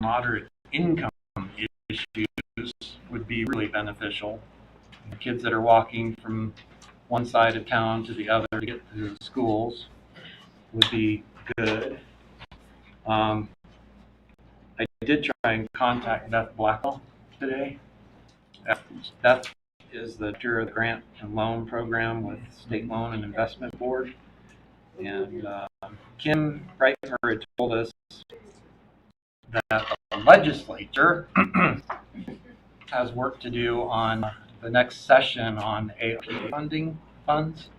moderate income issues would be really beneficial. The kids that are walking from one side of town to the other to get to schools would be good. I did try and contact Beth Blackwell today. Beth is the director of the grant and loan program with State Loan and Investment Board. And Kim Reitmer had told us that the legislature has work to do on the next session on ARP funding funds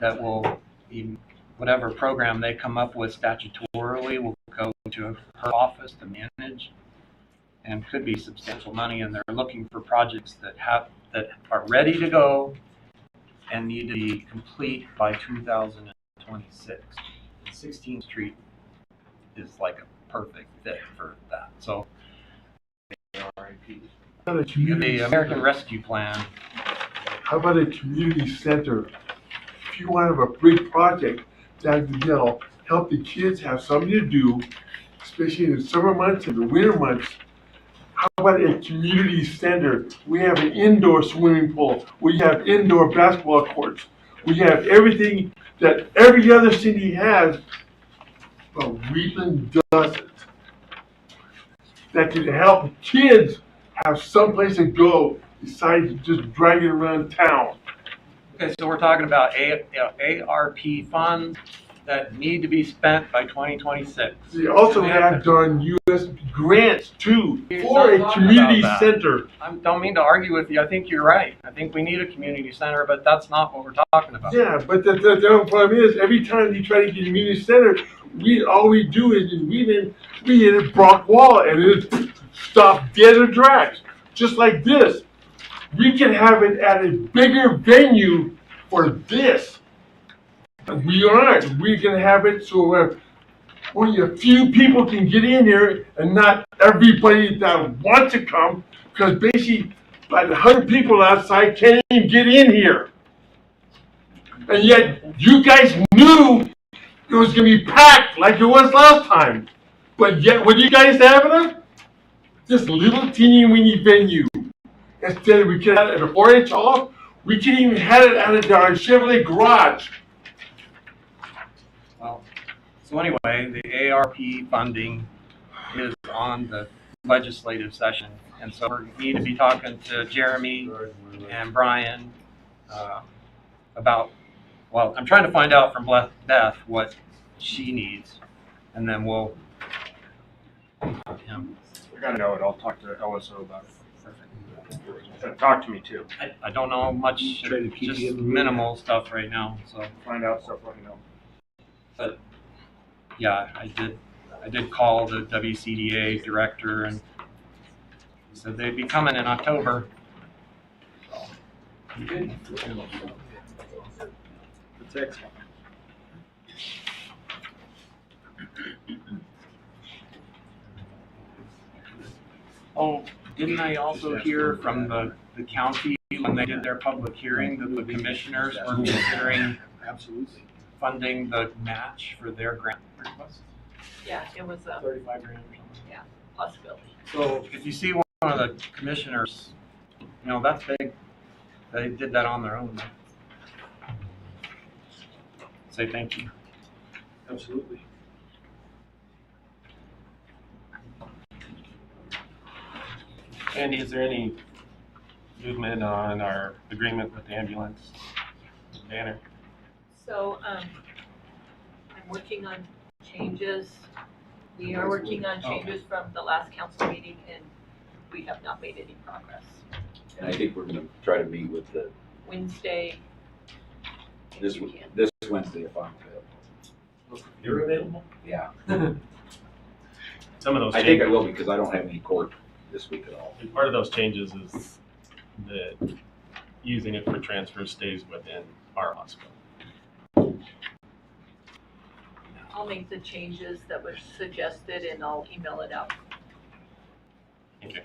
that will be whatever program they come up with statutorily will go to her office to manage, and could be substantial money. And they're looking for projects that are ready to go and need to be complete by 2026. 16th Street is like a perfect fit for that. So the American Rescue Plan. How about a community center? If you want to have a big project that'll help the kids have something to do, especially in the summer months and the winter months. How about a community center? We have an indoor swimming pool. We have indoor basketball courts. We have everything that every other city has, but Wheatland doesn't. That can help kids have someplace to go besides just dragging around town. Okay, so we're talking about ARP funds that need to be spent by 2026. They also have done U.S. grants too for a community center. I don't mean to argue with you. I think you're right. I think we need a community center, but that's not what we're talking about. Yeah, but the problem is every time you try to get a community center, all we do is we hit a block wall and it stops dead or drags. Just like this. We can have it at a bigger venue for this. We aren't. We can have it so only a few people can get in here and not everybody that wants to come, because basically like 100 people outside can't even get in here. And yet you guys knew it was going to be packed like it was last time. But yet what do you guys have it? This little teeny weeny venue. Instead, we could have it at a 4-H hall. We could even have it out of our Chevrolet garage. Well, so anyway, the ARP funding is on the legislative session, and so we need to be talking to Jeremy and Brian about. Well, I'm trying to find out from Beth what she needs, and then we'll. Him. I gotta know it. I'll talk to LSO about it. Talk to me too. I don't know much, just minimal stuff right now. So find out stuff. Let me know. But yeah, I did call the WCDA director, and he said they'd be coming in October. That's Oh, didn't I also hear from the county when they did their public hearing that the commissioners were considering funding the match for their grant request? Yeah, it was a 35 grand or something. Yeah, possibility. So if you see one of the commissioners, that's big. They did that on their own. Say thank you. Absolutely. Andy, is there any movement on our agreement with the ambulance banner? So I'm working on changes. We are working on changes from the last council meeting, and we have not made any progress. And I think we're going to try to meet with the Wednesday. this Wednesday if I'm available. You're available? Yeah. Some of those. I think I will, because I don't have any court this week at all. And part of those changes is that using it for transfer stays within our hospital. I'll make the changes that were suggested, and I'll email it out. Okay.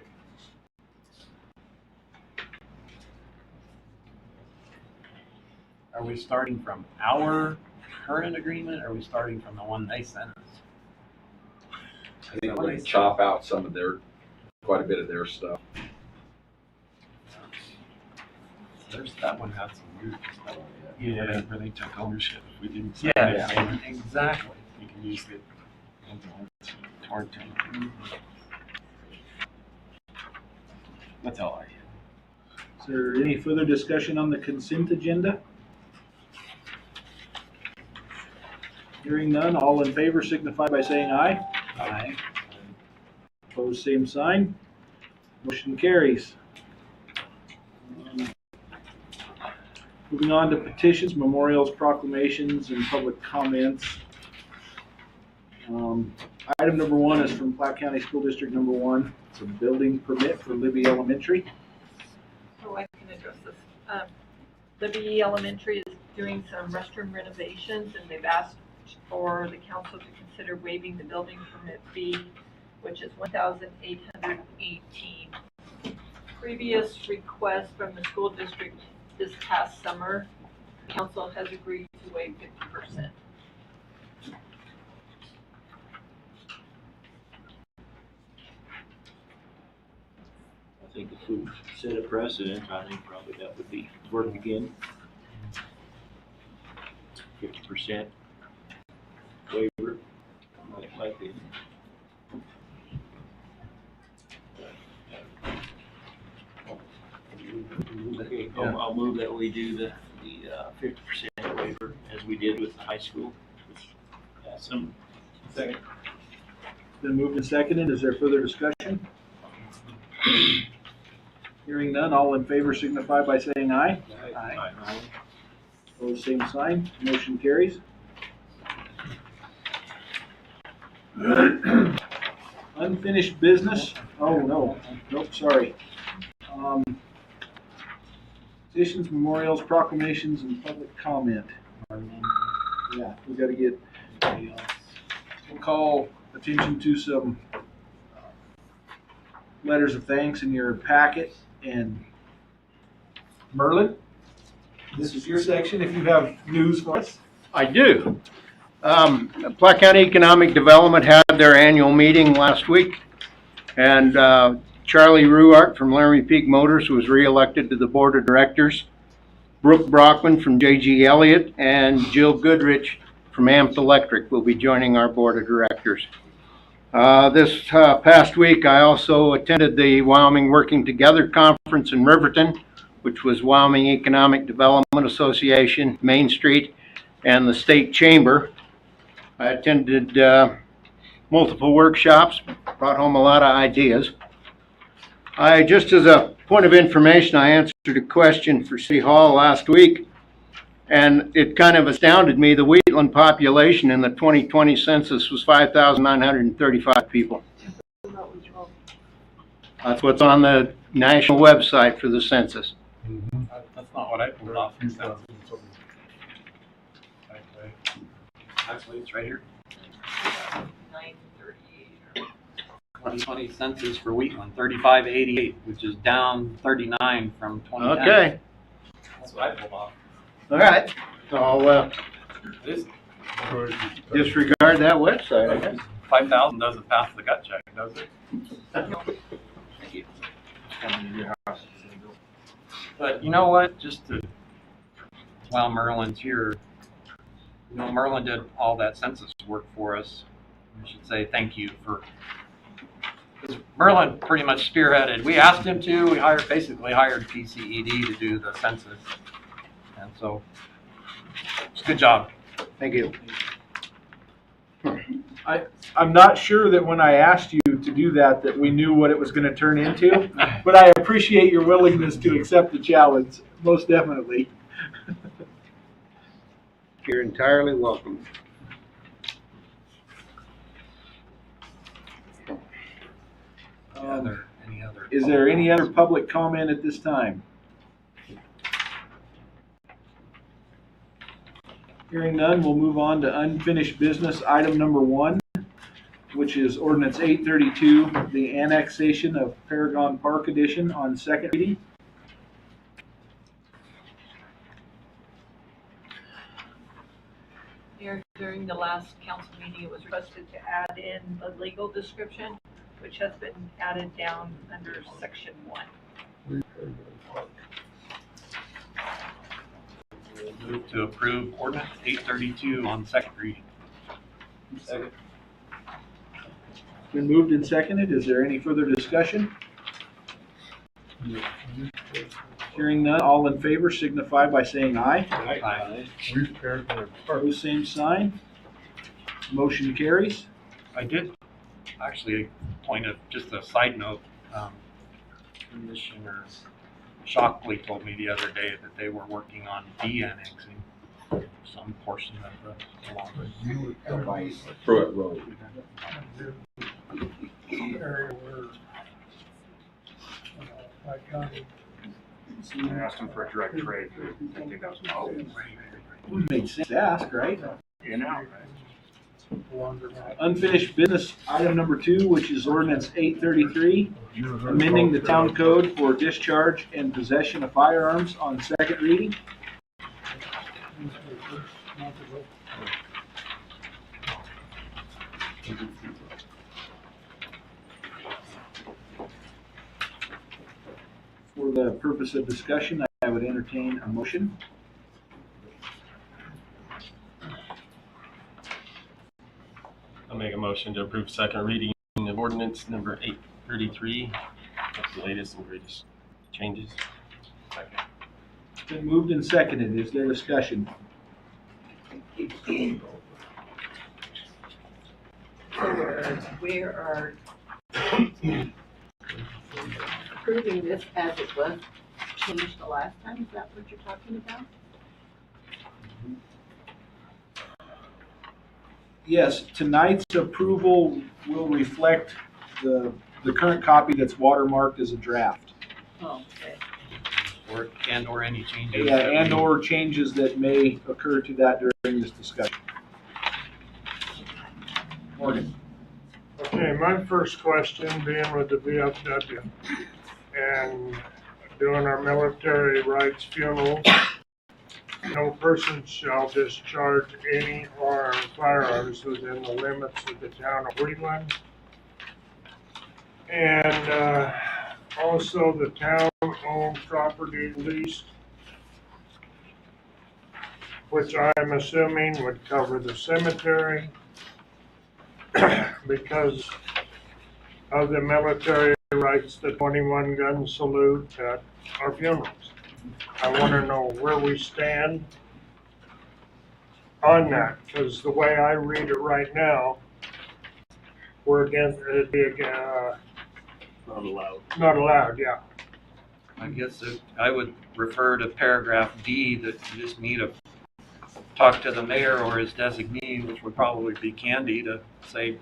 Are we starting from our current agreement, or are we starting from the one they sent us? I think we're gonna chop out some of their, quite a bit of their stuff. That one had some weird stuff. Yeah, where they took ownership. We didn't sign Yeah, it. exactly. You can use the ambulance torn down. That's all I had. Is there any further discussion on the consent agenda? Hearing none, all in favor signify by saying aye. Aye. Opposed, same sign. Motion carries. Moving on to petitions, memorials, proclamations, and public comments. Item number 1 is from Platte County School District number 1. It's a building permit for Libby Elementary. So I can address this. Libby Elementary is doing some restroom renovations, and they've asked for the council to consider waiving the building permit fee, which is $1,818. Previous request from the school district this past summer, council has agreed to waive 50%. I think if we set a precedent, I think probably that would be work again. 50% waiver, like it. Okay, I'll move that we do the 50% waiver as we did with the high school. Some Second. Been moved and seconded. Is there further discussion? Hearing none, all in favor signify by saying aye. Aye. Opposed, same sign. Motion carries. Unfinished business. Oh, no. Nope, sorry. Petitions, memorials, proclamations, and public comment. Yeah, we gotta get, we'll call attention to some letters of thanks in your packet. And Merlin, this is your section if you have news for us. I do. Platte County Economic Development had their annual meeting last week, and Charlie Ruart from Laramie Peak Motors was reelected to the board of directors. Brooke Brockman from J.G. Elliott and Jill Goodrich from Amped Electric will be joining our board of directors. This past week, I also attended the Wyoming Working Together Conference in Riverton, which was Wyoming Economic Development Association, Main Street, and the State Chamber. I attended multiple workshops, brought home a lot of ideas. Just as a point of information, I answered a question for City Hall last week, and it kind of astounded me. The Wheatland population in the 2020 census was 5,935 people. That's what's on the national website for the census. That's not what I pulled off. Actually, it's right here. 938. 2020 census for Wheatland, 3588, which is down 39 from 2010. Okay, That's what I pulled off. all right. I'll This disregard that website, I guess. 5,000 doesn't pass the gut check, does it? But you know what? Just to, while Merlin's here, you know, Merlin did all that census work for us. We should say thank you for, because Merlin pretty much spearheaded. We asked him to. We basically hired PCED to do the census, and so it's a good job. Thank you. I'm not sure that when I asked you to do that, that we knew what it was going to turn into, but I appreciate your willingness to accept the challenge, most definitely. You're entirely welcome. Any other? Is there any other public comment at this time? Hearing none, we'll move on to unfinished business, item number 1, which is Ordinance 832, the annexation of Paragon Park Edition on second reading. Mayor, during the last council meeting, it was requested to add in the legal description, which has been added down under section 1. Move to approve ordinance 832 on second reading. Second. Been moved and seconded. Is there any further discussion? Hearing none, all in favor signify by saying aye. Aye. Opposed, same sign. Motion carries. I did, actually, point of, just a side note, Commissioner Shockley told me the other day that they were working on de-annexing some portion of the Walden. Pruitt Road. I asked him for a direct trade. I didn't think that was possible. Would make sense to ask, right? In out. Unfinished business, item number 2, which is ordinance 833, amending the town code for discharge and possession of firearms on second reading. For the purpose of discussion, I would entertain a motion. I'll make a motion to approve second reading of ordinance number 833. That's the latest and greatest changes. Been moved and seconded. Is there discussion? We are approving this as it was changed the last time, is that what you're talking about? Yes, tonight's approval will reflect the current copy that's watermarked as a draft. Oh, okay. Or any changes. Yeah, that we- and/or changes that may occur to that during this discussion. Morgan. Okay, my first question being with the VFW and doing our military rights funerals, no person shall discharge any firearms within the limits of the town of Wheatland. And also the town-owned property leased, which I'm assuming would cover the cemetery because of the military rights, the 21 gun salute at our funerals. I want to know where we stand on that, because the way I read it right now, we're against, it'd be Not allowed. not allowed, yeah. I guess I would refer to paragraph D that you just need to talk to the mayor or his designee, which would probably be Candy, to say,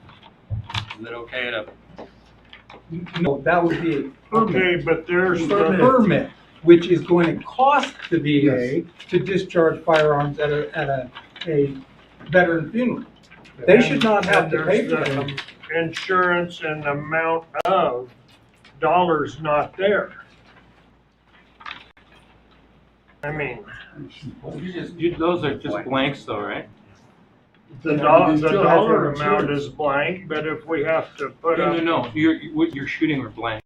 is it okay to? No, that would be a permit. Okay, but there's A the, permit, which is going to cost the VA to discharge firearms at a veteran funeral. They should not have to pay for there's them. the insurance and the amount of dollars not there. I mean, Those are just blanks though, right? the Yeah, dollar you still have to have amount insurance. is blank, but if we have to put up. No. What you're shooting are blanks.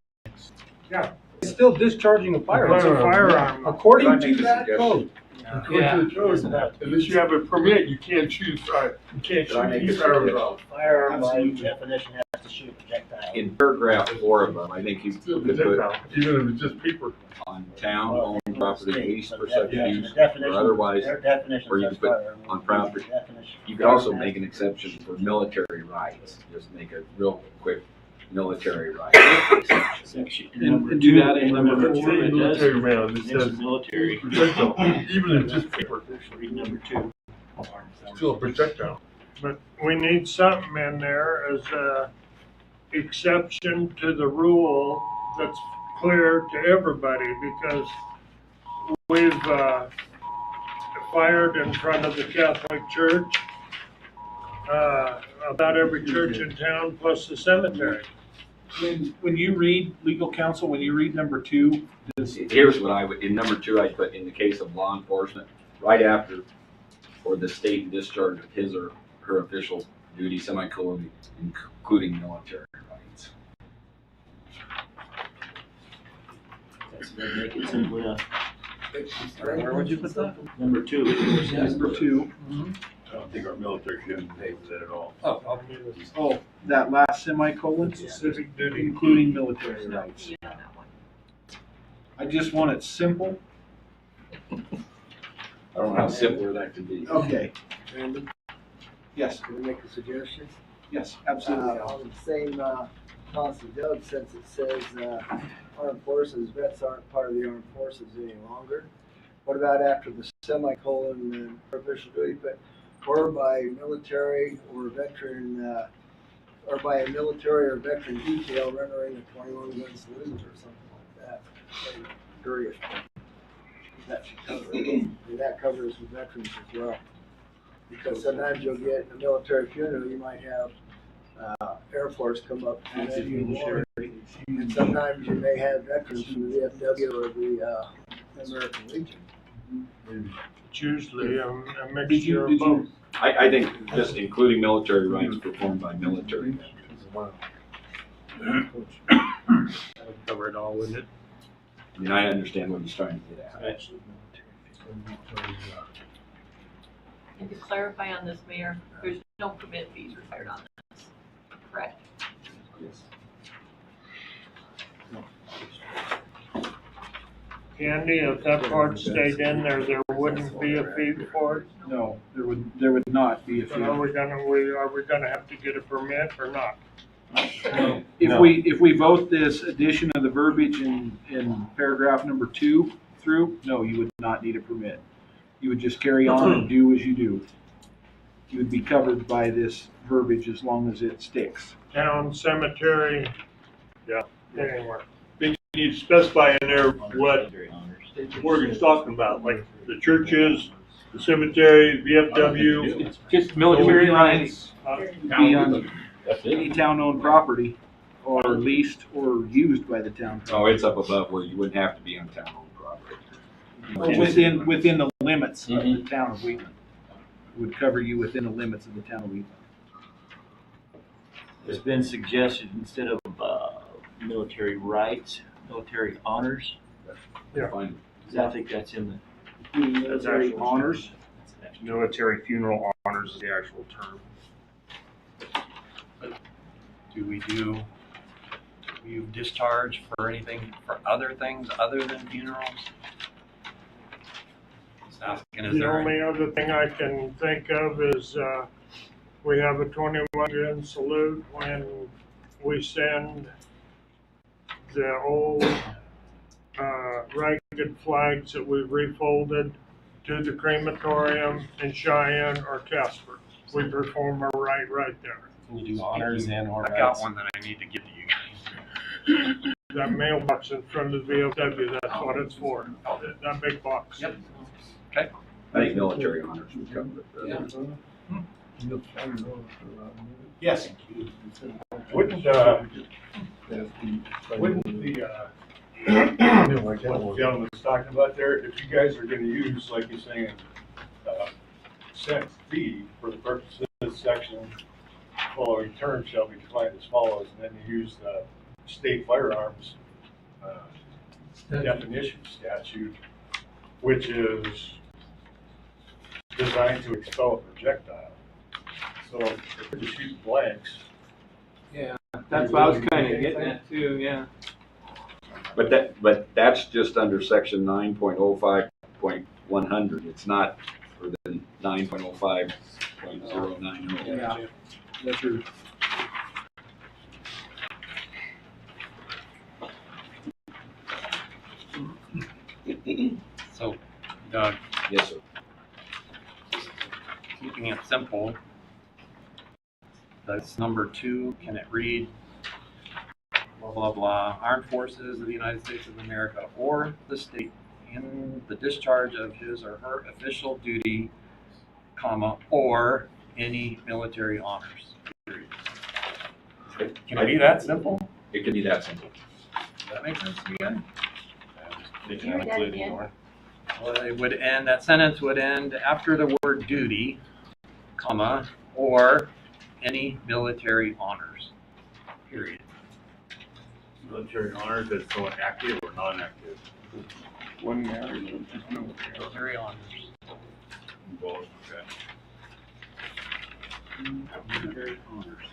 Yeah. It's still discharging a Put firearm. a firearm. According Can I to make a that suggestion? code. According to the code, unless you have a permit, you can't choose, you can't Can I make a shoot firearms. suggestion? Firearm by definition has to shoot a projectile. In paragraph 4 of them, I think you could put Even if it's just paper. on town-owned property leased for such Yeah, use the definition- or otherwise. Their definition or you says could put firearm. on property. Definition. You could also make an exception for military rights, just make a real quick military rights exception. Section. And do that in number It's 4. a military round, it It's says military. projectile, even if it's just paper, Read number 2. still a projectile. But we need something in there as a exception to the rule that's clear to everybody, because we've, fired in front of the Catholic Church, about every church in town plus the cemetery. When you read, legal counsel, when you read number 2, Here's what I would, in number 2, I'd put in the case of law enforcement, right after or the state in discharge of his or her official duty, semicolon, including military rights. That's gonna make it simple enough. Where would you put that? Number 2. Number 2. I don't think our military shouldn't pay for that at all. Oh, that last semicolon? Specific duty. Including military rights. Yeah, that one. I just want it simple. I don't know how simpler that can be. Okay. Brandon, Yes, can I make a suggestion? yes, absolutely. On the same, thoughts as Doug, since it says, armed forces, vets aren't part of the armed forces any longer. What about after the semicolon and official duty, but, or by military or veteran, or by a military or veteran detail rendering a 21 gun salute or something like that. Period. That should cover it. And that covers the veterans as well. Because sometimes you'll get in a military funeral, you might have Air Force come up and then you and sometimes you may have veterans from the VFW or the American Legion. It's usually a Did mixture you, of did both. you, I think just including military rights performed by military men. Cover it all, wouldn't it? I mean, I understand what he's trying to get at. And to clarify on this, Mayor, there's no permit fees required on this, correct? Yes. Candy, if that part stayed in there, there wouldn't be a fee for it? no, there would not be a But are fee. we gonna have to get a permit or not? If we vote this addition of the verbiage in paragraph number 2 through, no, you would not need a permit. You would just carry on and do as you do. You would be covered by this verbiage as long as it sticks. Town, cemetery, yeah, anywhere. Then you need to specify in there what Morgan's talking about, like the churches, the cemetery, VFW. It's just military rights. Be on any town-owned property or leased or used by the town. Oh, it's up above where you wouldn't have to be on town-owned property. Within the limits of the town of Wheatland. It would cover you within the limits of the town of Wheatland. It's been suggested instead of military rights, military honors. Yeah. Fine. I think that's in Military actual- honors. Military funeral honors is the actual term. Do you discharge for anything, for other things other than funerals? Just asking, is The there? only other thing I can think of is, we have a 21 gun salute when we send the old, ragged flags that we've refolded to the crematorium in Cheyenne or Casper. We perform a rite right there. Can you do honors and or I got rights? one that I need to give to you guys. That mailbox in front of the VFW, that's what it's for, that big box. Yep. I think military honors would cover it. Yes. Wouldn't the, what the gentleman was talking about there, if you guys are gonna use, like you're saying, cent fee for the purpose of this section, following term shall be defined as follows, and then you use the state firearms definition statute, which is designed to expel a projectile. So if you just use blanks. That's what I was kinda getting at too, yeah. But that's just under section 9.05.100. It's not for the 9.05.090. Yeah. That's true. So, Doug, Yes, sir. keeping it simple, that's number 2, can it read blah, blah, blah, Armed Forces of the United States of America or the state in the discharge of his or her official duty, comma, or any military honors. Period. Can it be that simple? It can be that simple. Does that make sense to you guys? They can include more. Well, it would end, that sentence would end after the word duty, comma, or any military honors, period. Military honors, that's someone active or non-active? Military honors. Both, okay. Military honors.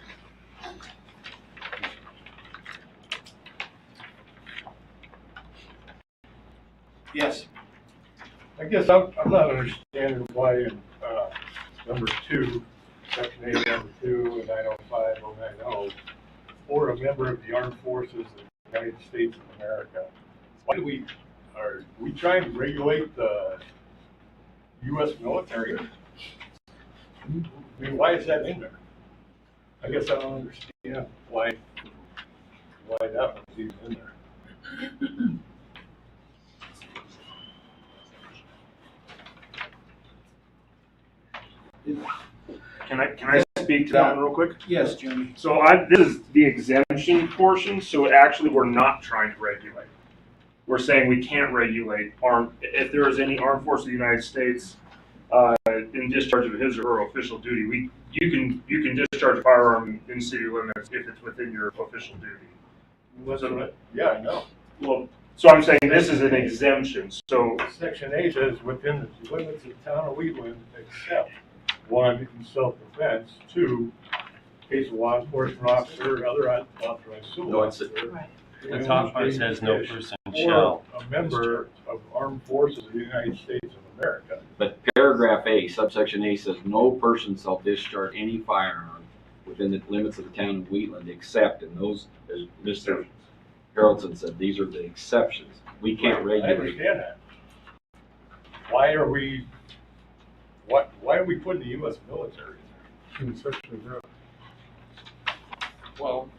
Yes. I guess I'm not understanding why in, number 2, section 8, number 2, and 905, 090, or a member of the armed forces of the United States of America. Why do are we trying to regulate the U.S. military? I mean, why is that in there? I guess I don't understand why that was even in there. Can I speak to that one real quick? Yes, Jimmy. So this is the exemption portion, so actually we're not trying to regulate. We're saying we can't regulate if there is any armed force of the United States in discharge of his or her official duty, you can discharge a firearm in city limits if it's within your official duty. Yeah, I know. Well, so I'm saying this is an exemption, so. Section 8 says within the limits of town of Wheatland, except 1, in self-defense, 2, case of law enforcement officer or other authorized civil No, it's officer. The top part says no person Or shall. a member of armed forces of the United States of America. But paragraph A, subsection A says, no person shall discharge any firearm within the limits of the town of Wheatland except, and those, as Mr. Harrelson said, these are the exceptions. We can't I regulate. understand that. Why are we putting the U.S. military in there? Well,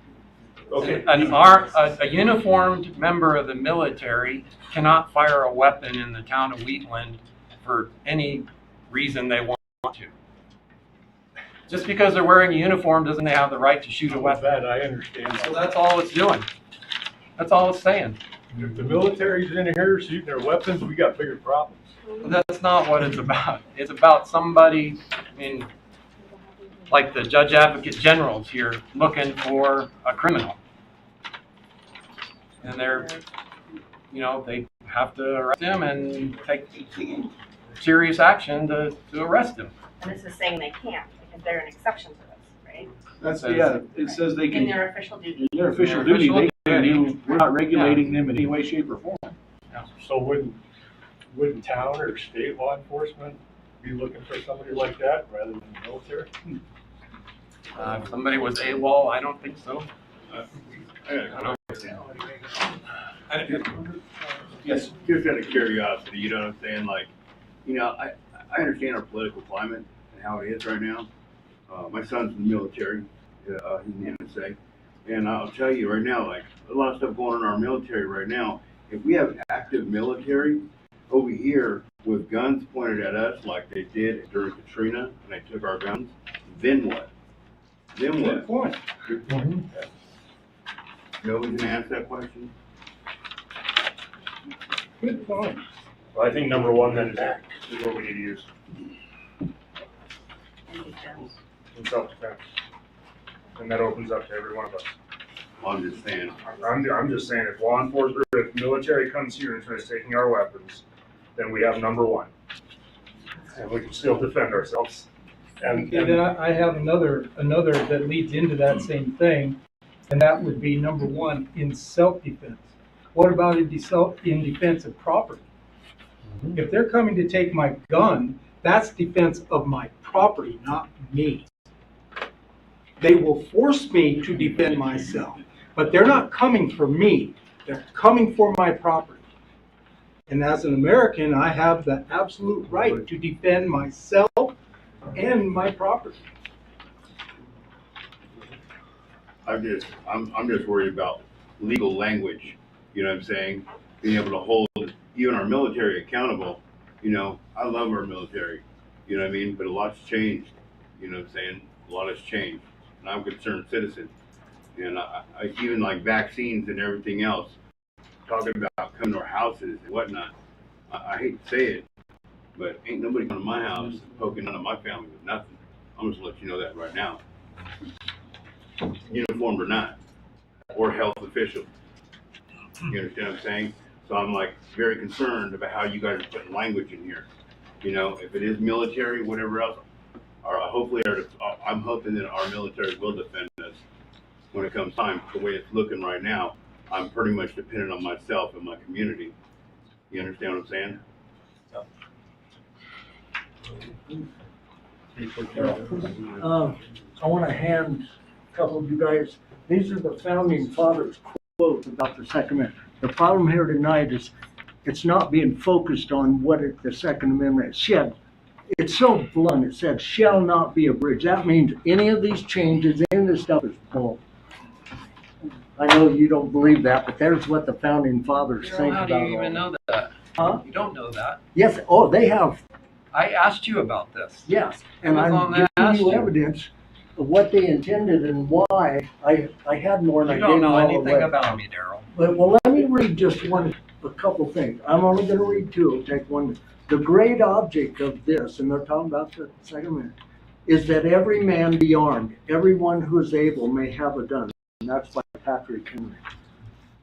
Okay. a uniformed member of the military cannot fire a weapon in the town of Wheatland for any reason they want to. Just because they're wearing a uniform doesn't they have the right to shoot a weapon. That I understand. So that's all it's doing. That's all it's saying. If the military's in here shooting their weapons, we got bigger problems. That's not what it's about. It's about somebody, I mean, like the judge advocate generals here looking for a criminal. And they're, they have to arrest him and take serious action to arrest him. And this is saying they can't, because they're an exception to this, right? That's, yeah, it says they In can, their official duty. in their official duty, they can do, we're not regulating them in any way, shape, or form. So wouldn't town or state law enforcement be looking for somebody like that rather than the military? If somebody was AWOL, I don't think so. Yes. Just out of curiosity, you know what I'm saying? Like, I understand our political climate and how it is right now. My son's in the military. He's in the NSA. And I'll tell you right now, like, a lot of stuff going on in our military right now. If we have active military over here with guns pointed at us like they did during Katrina and they took our guns, then what? Then what? Good point. Good point. Nobody can ask that question? Good point. Well, I think number 1 then is what we need to use in self-defense. And that opens up to every one of us. Well, I'm just saying. I'm just saying, if law enforcement, if military comes here and tries taking our weapons, then we have number 1. And we can still defend ourselves. And then I have another that leads into that same thing, and that would be number 1, in self-defense. What about in defense of property? If they're coming to take my gun, that's defense of my property, not me. They will force me to defend myself, but they're not coming for me. They're coming for my property. And as an American, I have the absolute right to defend myself and my property. I'm just worried about legal language. You know what I'm saying? Being able to hold even our military accountable. I love our military. You know what I mean? But a lot's changed. You know what I'm saying? A lot has changed. And I'm a concerned citizen. And I even like vaccines and everything else, talking about coming to our houses and whatnot. I hate to say it, but ain't nobody coming to my house and poking none of my family with nothing. I'm just gonna let you know that right now. Uniformed or not, or health official. You understand what I'm saying? So I'm like very concerned about how you guys are putting language in here. You know, if it is military, whatever else, or hopefully, I'm hoping that our military will defend us when it comes time. The way it's looking right now, I'm pretty much dependent on myself and my community. You understand what I'm saying? I want to hand a couple of you guys, these are the founding fathers' quotes about the Second Amendment. The problem here tonight is it's not being focused on what the Second Amendment said. It's so blunt, it said shall not be abridged. That means any of these changes, any of this stuff is bull. I know you don't believe that, but there's what the founding fathers think How about do all you even know that? Huh? You don't know that. Yes, oh, they have. I asked you about this. Yes, and I was I'm on that giving you ask you. evidence of what they intended and why. I had more than I You gave don't them know all anything away. about me, Daryl. But, well, let me read just a couple things. I'm only gonna read two, it'll take one. The great object of this, and they're talking about the Second Amendment, is that every man be armed, everyone who is able may have a gun. And that's by Patrick Henry.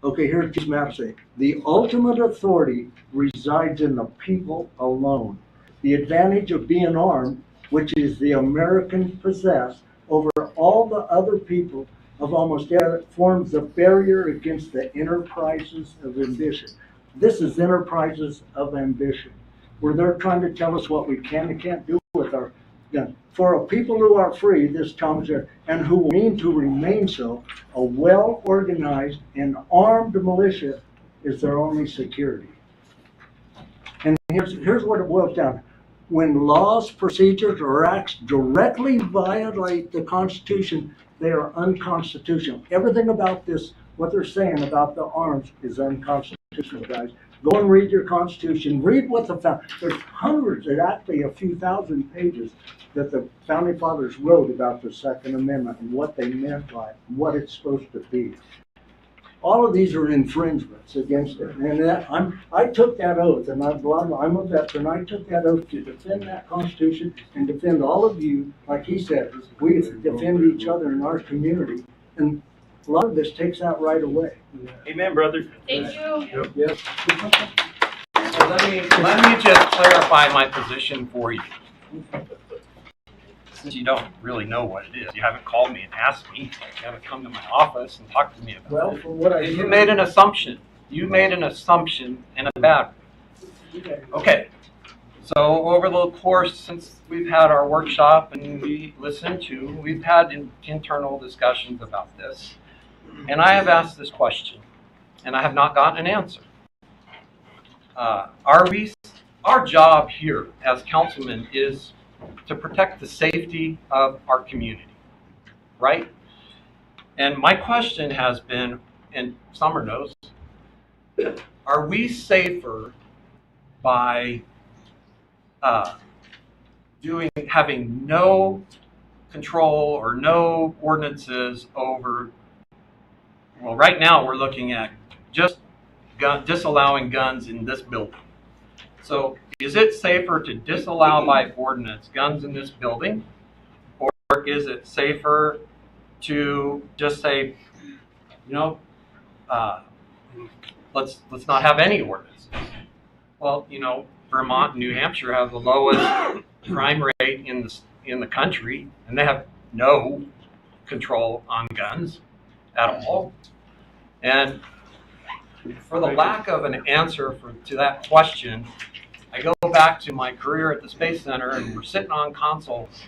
Okay, here's just Massey. The ultimate authority resides in the people alone. The advantage of being armed, which is the American possess over all the other people of almost every, forms a barrier against the enterprises of ambition. This is enterprises of ambition, where they're trying to tell us what we can and can't do with our gun. For a people who are free, this comes there, and who mean to remain so, a well-organized and armed militia is their only security. And here's what it boils down to. When laws, procedures, or acts directly violate the Constitution, they are unconstitutional. Everything about this, what they're saying about the arms, is unconstitutional, guys. Go and read your Constitution. Read what there's hundreds, and actually a few thousand pages that the Founding Fathers wrote about the Second Amendment and what they meant by it, and what it's supposed to be. All of these are infringements against it. And I took that oath, and I'm a veteran. I took that oath to defend that Constitution and defend all of you. Like he said, we defend each other in our community. And a lot of this takes that right away. Amen, brother. Thank you. Yes. So let me just clarify my position for you. Since you don't really know what it is, you haven't called me and asked me, you haven't come to my office and talked to me about Well, it. from what I You made an assumption. You made an assumption and a bad one. Okay. So over the course, since we've had our workshop and we've had internal discussions about this. And I have asked this question, and I have not gotten an answer. Our job here as councilmen is to protect the safety of our community, right? And my question has been, and Summer knows, are we safer by having no control or no ordinances over? Well, right now we're looking at just disallowing guns in this building. So is it safer to disallow by ordinance guns in this building? Or is it safer to just say, let's not have any ordinances? Well, Vermont and New Hampshire have the lowest crime rate in the country, and they have no control on guns at all. And for the lack of an answer to that question, I go back to my career at the Space Center, and we're sitting on consoles.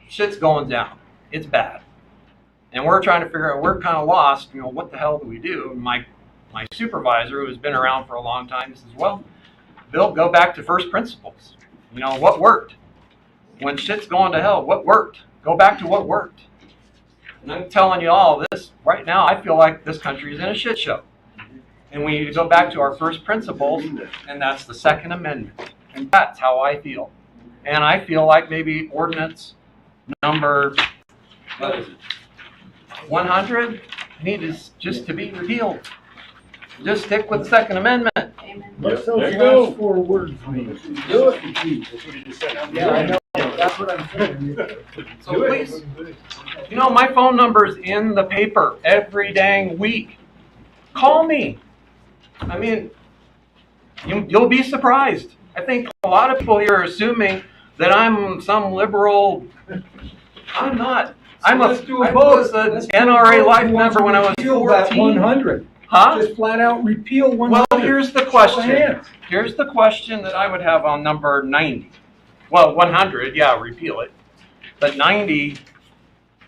Shit's going down. It's bad. And we're trying to figure out, we're kind of lost, what the hell do we do? And my supervisor, who's been around for a long time, says, well, Bill, go back to first principles. What worked? When shit's going to hell, what worked? Go back to what worked. And I'm telling you all this, right now, I feel like this country is in a shit show. And we need to go back to our first principles, and that's the Second Amendment. And that's how I feel. And I feel like maybe ordinance number, 100 needs just to be repealed. Just stick with the Second Amendment. Amen. What's There those you go. last 4 words mean? Do it. That's what he just said. Yeah, I know, that's what I'm saying. So please, you know, my phone number's in the paper every dang week. Call me. I mean, you'll be surprised. I think a lot of people here are assuming that I'm some liberal. I'm not. I was an NRA life member when I was Repeal that 14. 100. Huh? Just flat out repeal 100. Well, here's the Show of question. hands. Here's the question that I would have on number 90. Well, 100, yeah, repeal it. But 90,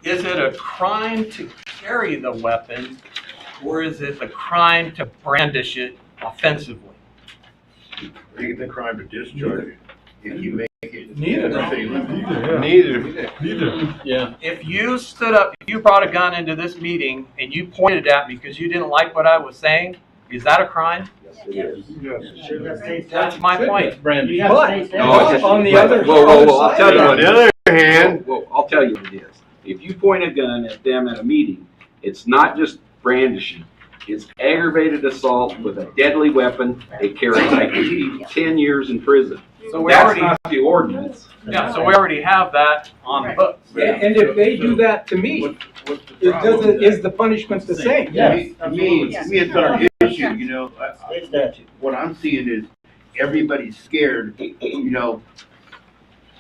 is it a crime to carry the weapon, or is it a crime to brandish it offensively? It's a crime to discharge it. If you make it. Neither. Neither. Yeah. If you stood up, if you brought a gun into this meeting and you pointed at me because you didn't like what I was saying, is that a crime? That's my point. Brandon. But No, on the other I'll tell you On what the it is. other hand, Well, I'll tell you what it is. If you point a gun at them at a meeting, it's not just brandishing. It's aggravated assault with a deadly weapon. It carries like 10 years in prison. So we That's already, not the ordinance. yeah, so we already have that on the books. And if they do that to me, it doesn't, is the punishment the same? To me, it's our issue, you know. What I'm seeing is everybody's scared, you know.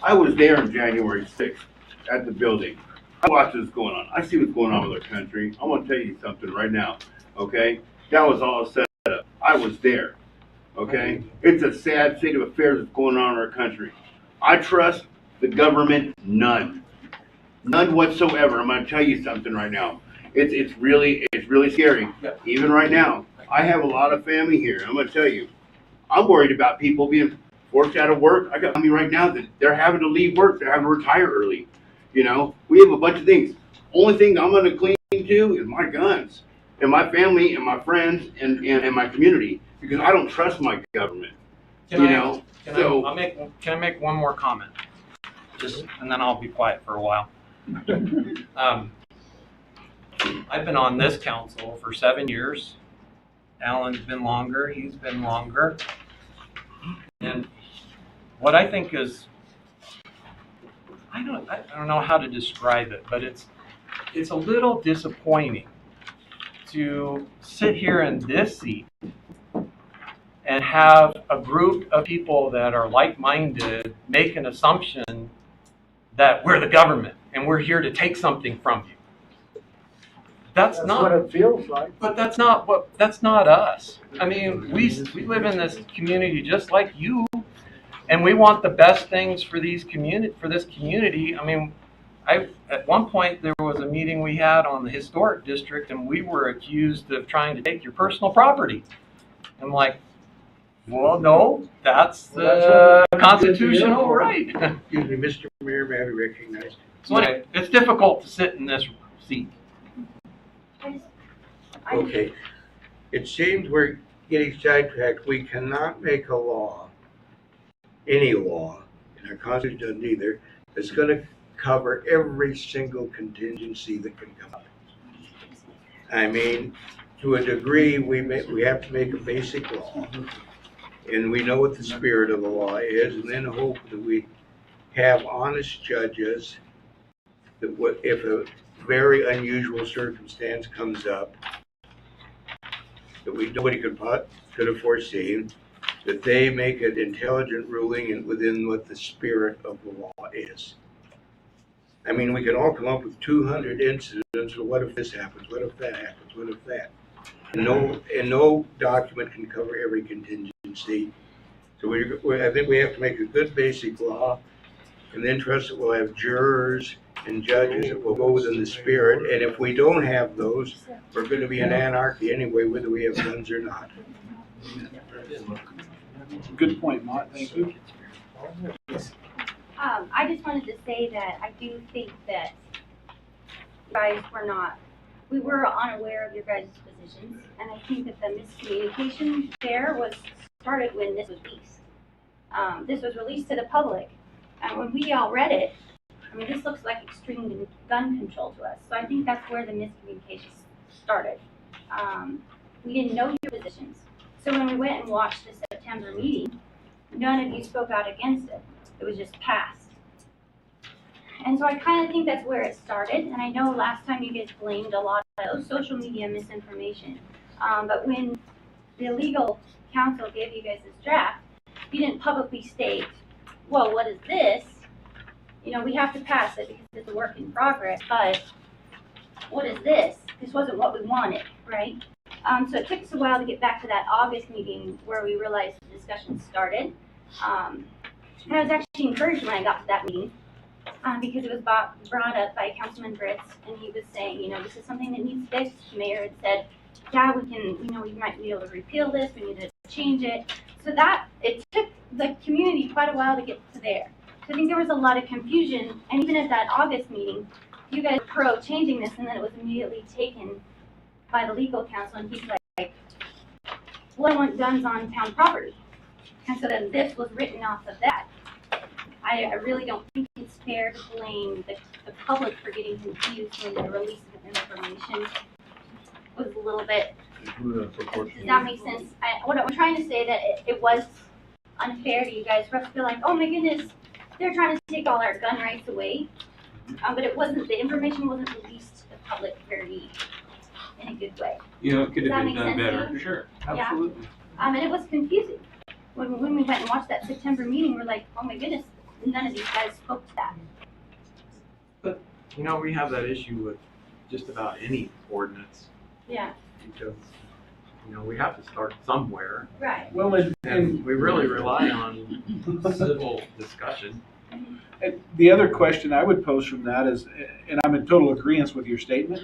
I was there on January 6th at the building. I watch what's going on. I see what's going on with our country. I want to tell you something right now, okay? That was all set up. I was there, okay? It's a sad state of affairs that's going on in our country. I trust the government none. None whatsoever. I'm going to tell you something right now. It's really scary. Even right now, I have a lot of family here. I'm going to tell you, I'm worried about people being forced out of work. I got family right now that they're having to leave work. They're having to retire early. You know, we have a bunch of things. Only thing I'm going to cling to is my guns and my family and my friends and my community, because I don't trust my government. Can I make one more comment? Just, and then I'll be quiet for a while. I've been on this council for 7 years. Alan's been longer, he's been longer. And what I think is, I don't know how to describe it, but it's a little disappointing to sit here in this seat and have a group of people that are like-minded make an assumption that we're the government and we're here to take something from you. That's not what it feels like. But that's not us. I mean, we live in this community just like you, and we want the best things for this community. I mean, at one point there was a meeting we had on the historic district, and we were accused of trying to take your personal property. I'm like, well, no, that's the constitutional right. Excuse me, Mr. Mayor, may I be recognized? So anyway, it's difficult to sit in this seat. Okay. It seems we're getting sidetracked. We cannot make a law, any law, and our Constitution doesn't either, that's going to cover every single contingency that can come up. I mean, to a degree, we have to make a basic law, and we know what the spirit of the law is, and then hope that we have honest judges that if a very unusual circumstance comes up that nobody could have foreseen, that they make an intelligent ruling and within what the spirit of the law is. I mean, we can all come up with 200 incidents. Well, what if this happens? What if that happens? What if that? And no document can cover every contingency. So I think we have to make a good basic law, and then trust that we'll have jurors and judges that will go within the spirit. And if we don't have those, we're going to be in anarchy anyway, whether we have guns or not. Good point, Mott. Thank you. I just wanted to say that I do think that you guys we were unaware of your guys' positions, and I think that the miscommunication there started when this was released. This was released to the public, and when we all read it, I mean, this looks like extreme gun control to us. So I think that's where the miscommunication started. We didn't know your positions. So when we went and watched the September meeting, none of you spoke out against it. It was just passed. And so I kind of think that's where it started. And I know last time you guys blamed a lot of social media misinformation. But when the legal counsel gave you guys this draft, you didn't publicly state, well, what is this? You know, we have to pass it because it's a work in progress, but what is this? This wasn't what we wanted, right? So it took us a while to get back to that August meeting where we realized the discussion started. And I was actually encouraged when I got to that meeting because it was brought up by Councilman Britz, and he was saying, you know, this is something that needs fixed. The mayor had said, yeah, we can, you know, we might be able to repeal this, we need to change it. So that, it took the community quite a while to get to there. So I think there was a lot of confusion, and even at that August meeting, you guys were pro changing this, and then it was immediately taken by the legal counsel, and he's like, well, I want guns on town property. And so then this was written off of that. I really don't think it's fair to blame the public for getting confused when the release of information was a little bit, does that make sense? What I'm trying to say that it was unfair to you guys for us to feel like, oh my goodness, they're trying to take all our gun rights away. But it wasn't, the information wasn't released to the public very, in a good way. You know, it could Does have that been make done sense to better. you? Sure, Yeah. absolutely. And it was confusing. When we went and watched that September meeting, we're like, oh my goodness, none of these guys spoke to that. But, you know, we have that issue with just about any ordinance Yeah, because, you know, we have to start somewhere. right. Well, And we really rely on civil discussion. and the other question I would pose from that is, and I'm in total agreement with your statement,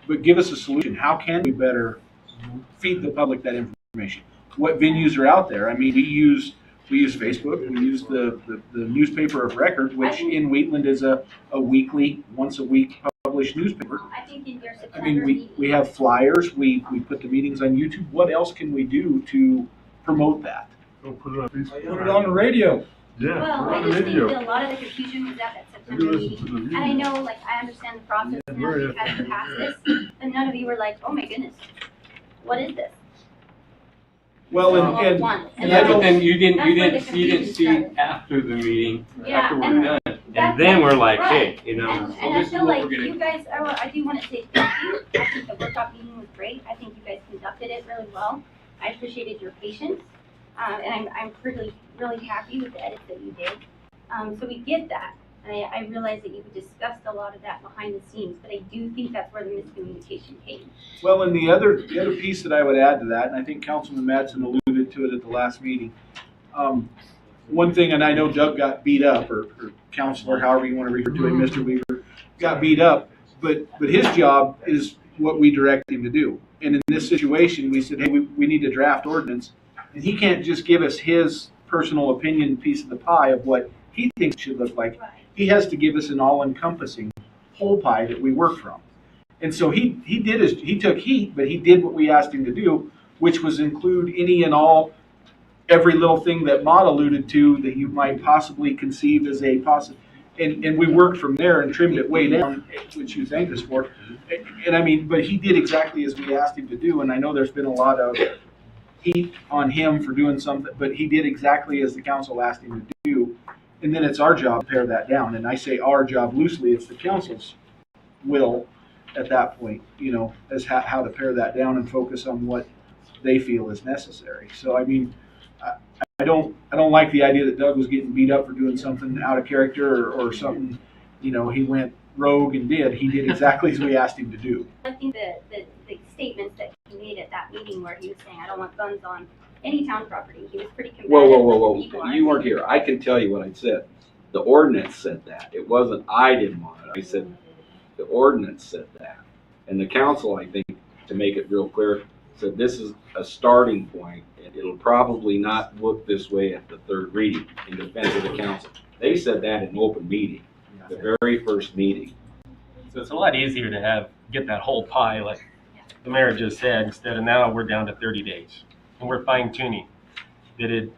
but give us a solution. How can we better feed the public that information? What venues are out there? I mean, we use Facebook, we use the newspaper of record, which in Wheatland is a weekly, once a week published newspaper. I think in your I September mean, meeting. we have flyers, we put the meetings on YouTube. What else can we do to promote that? Don't put it on Facebook. Put it on the radio. Yeah, Well, put it I on just the think video. that a lot of the confusion was at that Maybe September listen to the meeting. And I video. know, like, I understand the process Yeah, now, right. you had to pass this, and none of you were like, oh my goodness, what is this? Well, All at and once. and that's- I don't- you that's where the confusion see started. after the meeting, Yeah, after we're and done. that's And then we're like, right. hey, you know, And well, I this is feel what like we're gonna you guys, I do want to say thank you. I think the workshop meeting was great. I think you guys conducted it really well. I appreciated your patience. And I'm really, really happy with the edits that you did. So we get that. I realize that you discussed a lot of that behind the scenes, but I do think that's where the miscommunication came. Well, and the other piece that I would add to that, and I think Councilman Madsen alluded to it at the last meeting. One thing, and I know Doug got beat up, or Counselor, however you want to refer to him, Mr. Weaver, got beat up, but his job is what we direct him to do. And in this situation, we said, hey, we need to draft ordinance, and he can't just give us his personal opinion piece of the pie of what he thinks it should look like. He has to give us an all-encompassing whole pie that we work from. And so he took heat, but he did what we asked him to do, which was include any and all, every little thing that Maud alluded to that you might possibly conceive as a possible. And we worked from there and trimmed it way down, which you thanked us for. And I mean, but he did exactly as we asked him to do. And I know there's been a lot of heat on him for doing something, but he did exactly as the council asked him to do. And then it's our job to pare that down. And I say our job loosely, it's the council's will at that point, you know, as how to pare that down and focus on what they feel is necessary. So, I mean, I don't like the idea that Doug was getting beat up for doing something out of character or something, you know, he went rogue and did. He did exactly as we asked him to do. I think the statements that he made at that meeting where he was saying, I don't want guns on any town property, he was pretty combative. Whoa, with people, you weren't here. I can tell you what I said. The ordinance said that. It wasn't, I didn't want it. I said, the ordinance said that. And the council, I think, to make it real clear, said this is a starting point. And it'll probably not look this way at the third reading in defense of the council. They said that in open meeting, the very first meeting. So it's a lot easier to get that whole pie, like the mayor just said, instead of now we're down to 30 days. And we're fine tuning. It'd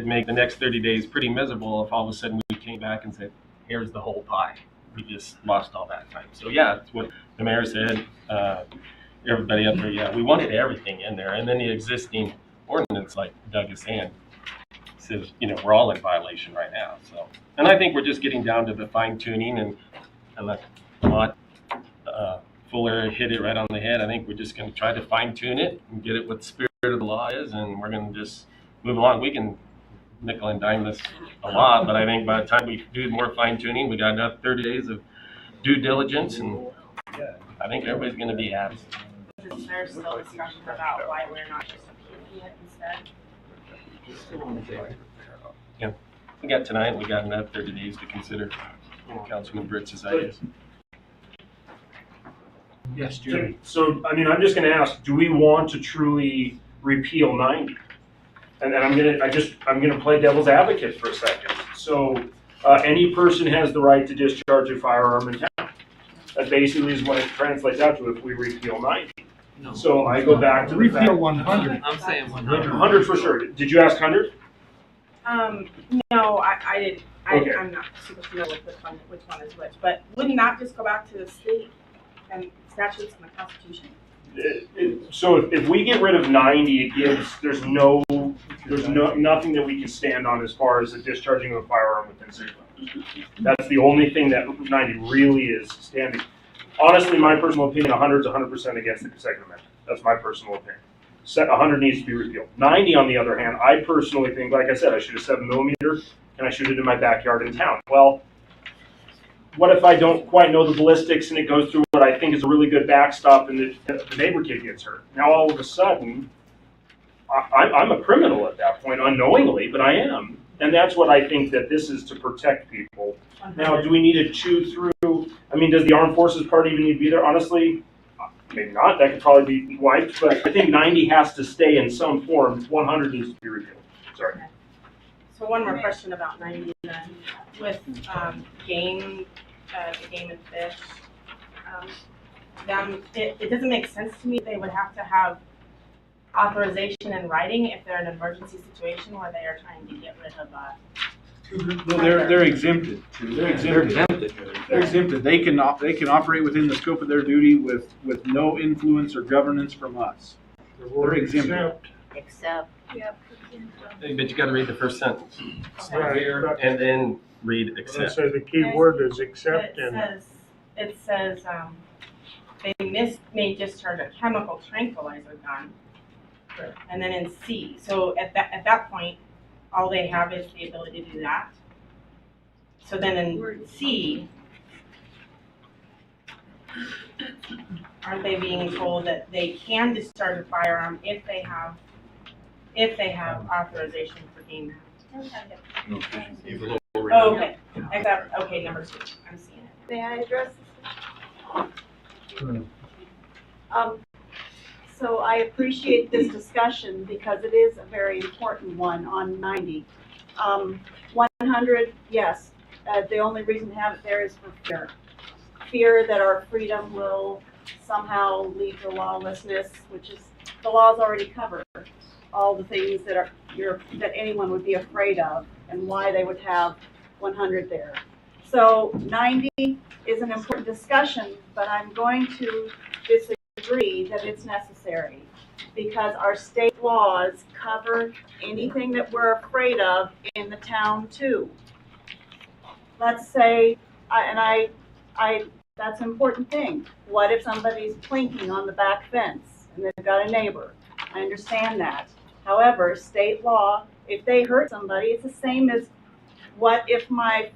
make the next 30 days pretty miserable if all of a sudden we came back and said, here's the whole pie. We just lost all that time. So yeah, it's what the mayor said. everybody up there, yeah, we wanted everything in there, and then the existing ordinance, like Doug is saying, says, we're all in violation right now, so. And I think we're just getting down to the fine tuning and let Fuller hit it right on the head. I think we're just gonna try to fine tune it and get it what the spirit of the law is, and we're gonna just move along. We can nickel and dime this a lot, but I think by the time we do more fine tuning, we got another 30 days of due diligence, and I think everybody's gonna be happy. There's still discussion about why we're not just appealing it instead. Yeah, we got tonight, we got another 30 days to consider Councilman Britz's ideas. Yes, Jerry. So, I mean, I'm just gonna ask, do we want to truly repeal 90? And I'm gonna play devil's advocate for a second. So, any person has the right to discharge a firearm in town. That basically is what it translates out to if we repeal 90. No. So I go back to the fact. Repeal 100. I'm saying 100. 100 for sure. Did you ask 100? No, I didn't. Okay. I'm not super familiar with which one is which, but wouldn't that just go back to the state and statutes and the Constitution? So if we get rid of 90, it gives, there's nothing that we can stand on as far as the discharging of a firearm within city limits. That's the only thing that 90 really is standing. Honestly, my personal opinion, 100 is 100% against the Second Amendment. That's my personal opinion. 100 needs to be repealed. 90, on the other hand, I personally think, like I said, I shoot a 7mm and I shoot it in my backyard in town. Well, what if I don't quite know the ballistics and it goes through what I think is a really good backstop and the neighbor kid gets hurt? Now all of a sudden, I'm a criminal at that point, unknowingly, but I am. And that's what I think that this is to protect people. Now, do we need to chew through, I mean, does the armed forces part even need to be there? Honestly, maybe not. That could probably be wiped, but I think 90 has to stay in some form. 100 needs to be repealed. Sorry. So one more question about 90 then. With game, the game and fish, it doesn't make sense to me they would have to have authorization in writing if they're in an emergency situation where they are trying to get rid of No, they're exempted. They're exempted. They're exempted. They can operate within the scope of their duty with no influence or governance from us. They're exempted. Except. Yep. But you gotta read the first sentence. Right. And then read accept. So the key word is accept and. It says they may discharge a chemical tranquilizer gun. And then in C, so at that point, all they have is the ability to do that. So then in C, aren't they being told that they can discharge a firearm if they have authorization for game? Oh, okay. Okay, number 2. I'm seeing it. May I address this? So I appreciate this discussion because it is a very important one on 90. 100, yes, the only reason to have it there is for fear. Fear that our freedom will somehow lead to lawlessness, which is, the laws already cover all the things that that anyone would be afraid of and why they would have 100 there. So 90 is an important discussion, but I'm going to disagree that it's necessary because our state laws cover anything that we're afraid of in the town too. Let's say, that's an important thing. What if somebody's plinking on the back fence and they've got a neighbor? I understand that. However, state law, if they hurt somebody, it's the same as what if my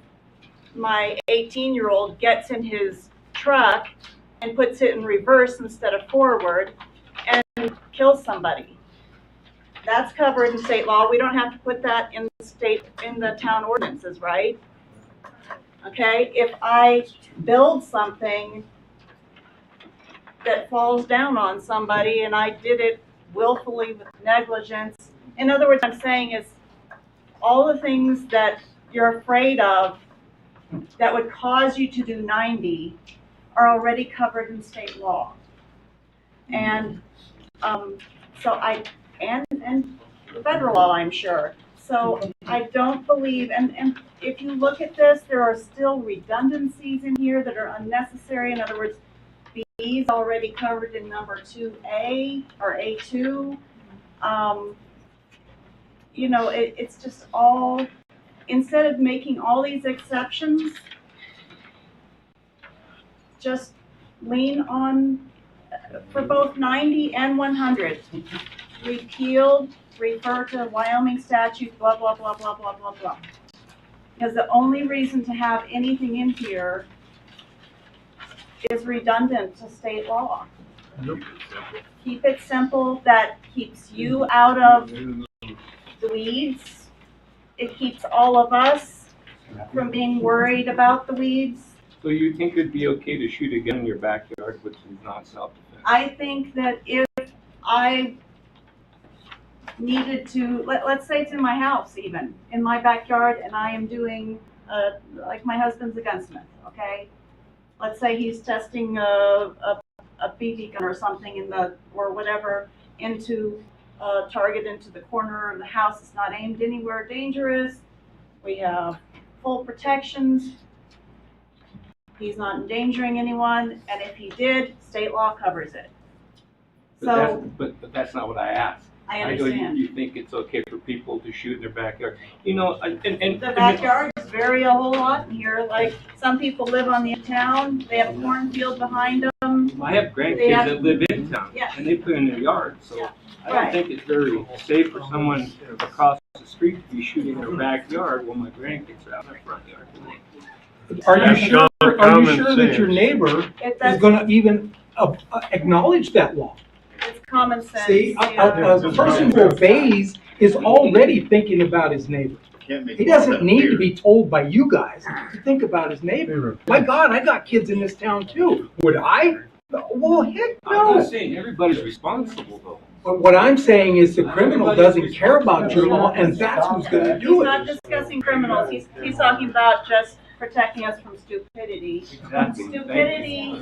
18-year-old gets in his truck and puts it in reverse instead of forward and kills somebody. That's covered in state law. We don't have to put that in the town ordinances, right? Okay, if I build something that falls down on somebody and I did it willfully with negligence, in other words, I'm saying is all the things that you're afraid of that would cause you to do 90 are already covered in state law. And and federal law, I'm sure. So I don't believe, and if you look at this, there are still redundancies in here that are unnecessary. In other words, is already covered in number 2A or A2. You know, it's just all, instead of making all these exceptions, just lean on, for both 90 and 100. Repealed, refer to Wyoming statute, blah, blah, blah, blah, blah, blah, blah. Because the only reason to have anything in here is redundant to state law. Keep it simple. That keeps you out of the weeds. It keeps all of us from being worried about the weeds. So you think it'd be okay to shoot a gun in your backyard, which is not self-defense? I think that if I needed to, let's say it's in my house even, in my backyard, and I am doing, like my husband's a gunsmith, okay? Let's say he's testing a BB gun or something in the, or whatever, into a target into the corner of the house. It's not aimed anywhere dangerous. We have full protections. He's not endangering anyone, and if he did, state law covers it. So, But that's not what I asked. I know understand. you think it's okay for people to shoot in their backyard. You know, and The backyards vary a whole lot in here. Like, some people live on the town, they have a cornfield behind them. I have They grandkids have- that live in town, Yeah. and they play in their yard, so Yeah. I don't Right. think it's very safe for someone across the street to be shooting in their backyard while my grandkids are out in their front yard. Are you sure, common that your sense. neighbor If is that's, gonna even acknowledge that law? it's common sense. See, yeah. a person who obeys is already thinking about his neighbor. He doesn't need to be told by you guys to think about his neighbor. My God, I got kids in this town too. Would I? Well, heck I'm no. not saying everybody's responsible though. But what I'm saying is the criminal doesn't care about your law, and that's who's gonna He's do not it. discussing criminals. He's talking about just protecting us from stupidity. Exactly. Stupidity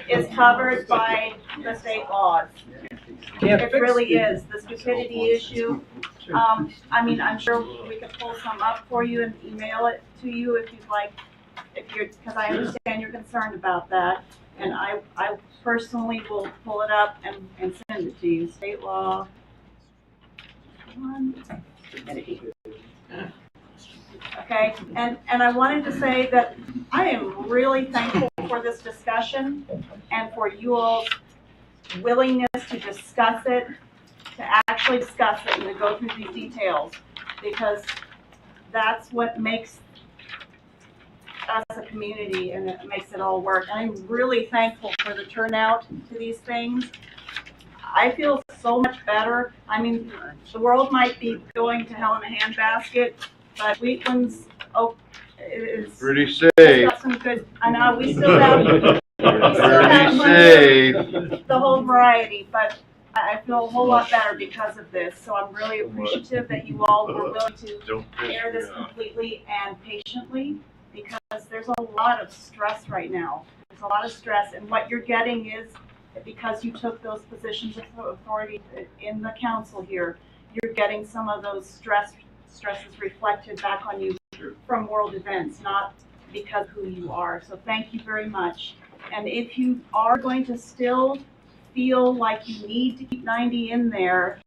is covered by the state laws. Can't It fix really it. is. The stupidity issue. I mean, I'm sure we could pull some up for you and email it to you if you'd like, because I understand you're concerned about that. And I personally will pull it up and send it to you. State law. Stupidity. Okay, and I wanted to say that I am really thankful for this discussion and for you all's willingness to discuss it, to actually discuss it and to go through these details, because that's what makes us a community and it makes it all work. I'm really thankful for the turnout to these things. I feel so much better. I mean, the world might be going to hell in a handbasket, but Wheatland's is Pretty safe. got some good. I know we still have Pretty safe. the whole variety, but I feel a whole lot better because of this. So I'm really appreciative that you all were willing to bear this completely and patiently, because there's a lot of stress right now. There's a lot of stress, and what you're getting is because you took those positions of authority in the council here, you're getting some of those stresses reflected back on you from world events, not because of who you are. So thank you very much. And if you are going to still feel like you need to keep 90 in there,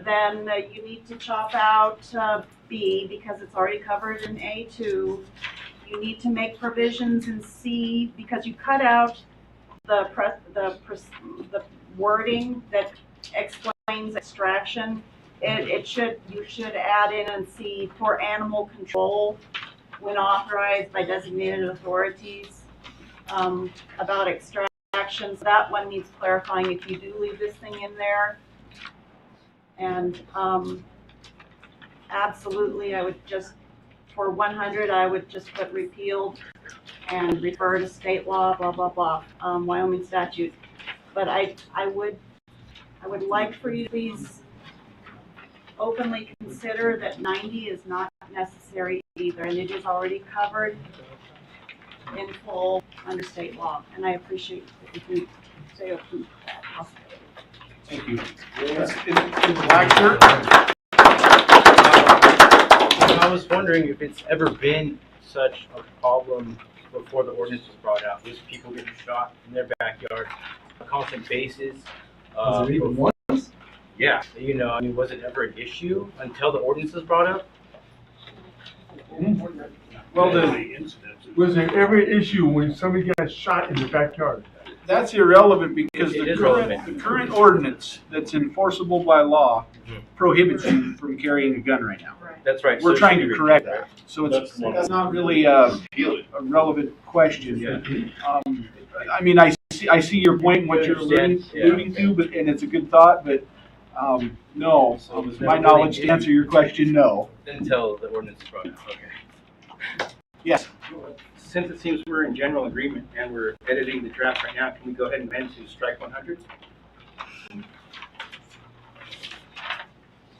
then you need to chop out B because it's already covered in A2. You need to make provisions in C because you cut out the wording that explains extraction. You should add in C for animal control when authorized by designated authorities about extractions. That one needs clarifying if you do leave this thing in there. And absolutely, I would just, for 100, I would just put repealed and refer to state law, blah, blah, blah, Wyoming statute. But I would like for you to please openly consider that 90 is not necessary either, and it is already covered in full under state law. And I appreciate if you stay open to that possibility. Thank you. I was wondering if it's ever been such a problem before the ordinance was brought out. There's people getting shot in their backyard on a constant basis. Was there even one? Yeah, you know, I mean, was it ever an issue until the ordinance was brought up? Well, was there ever an issue when somebody got shot in the backyard? That's irrelevant because It the is current, relevant. the current ordinance that's enforceable by law prohibits you from carrying a gun right now. That's right. We're So trying it should to be correct repealed. that. So it's not really a relevant question. I mean, I see your point and what you're alluding to, but, and it's a good thought, but, no. So it was To my never really knowledge, to an answer your question, no. Until the ordinance was brought up, okay. Yes. Since it seems we're in general agreement and we're editing the draft right now, can we go ahead and amend to strike 100?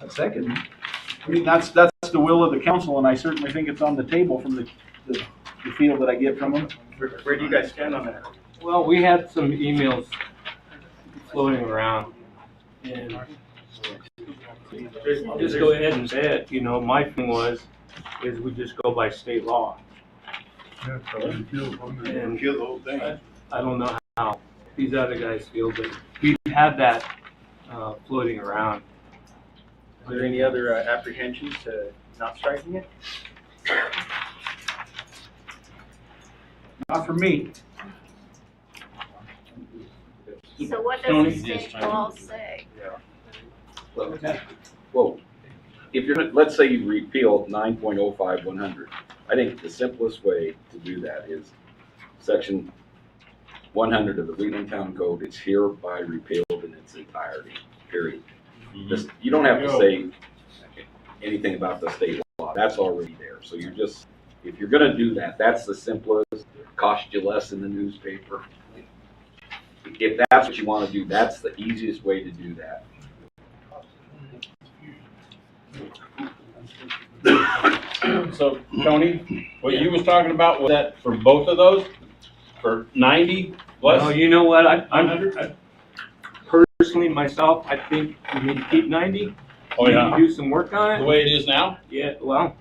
A second. I mean, that's the will of the council, and I certainly think it's on the table from the feel that I get from them. Where do you guys stand on that? Well, we had some emails floating around, and just go ahead and say it, you know, my thing is we just go by state law. And Kill the whole thing. I don't know how these other guys feel, but we've had that floating around. Are there any other apprehensions to not striking it? Not for me. So what does the state law say? Well, if you're, let's say you repeal 9.05-100, I think the simplest way to do that is section 100 of the Wheatland Town Code. It's hereby repealed in its entirety, period. This, you don't have to say anything about the state law. That's already there. So you're just, if you're gonna do that, that's the simplest, cost you less in the newspaper. If that's what you wanna do, that's the easiest way to do that. So, Tony, what you was talking about, was that for both of those? For 90 plus? No, you know what, I'm 100? personally, myself, I think we need to keep 90. Oh, We yeah. need to do some work on it. The way it is now? Yeah, well,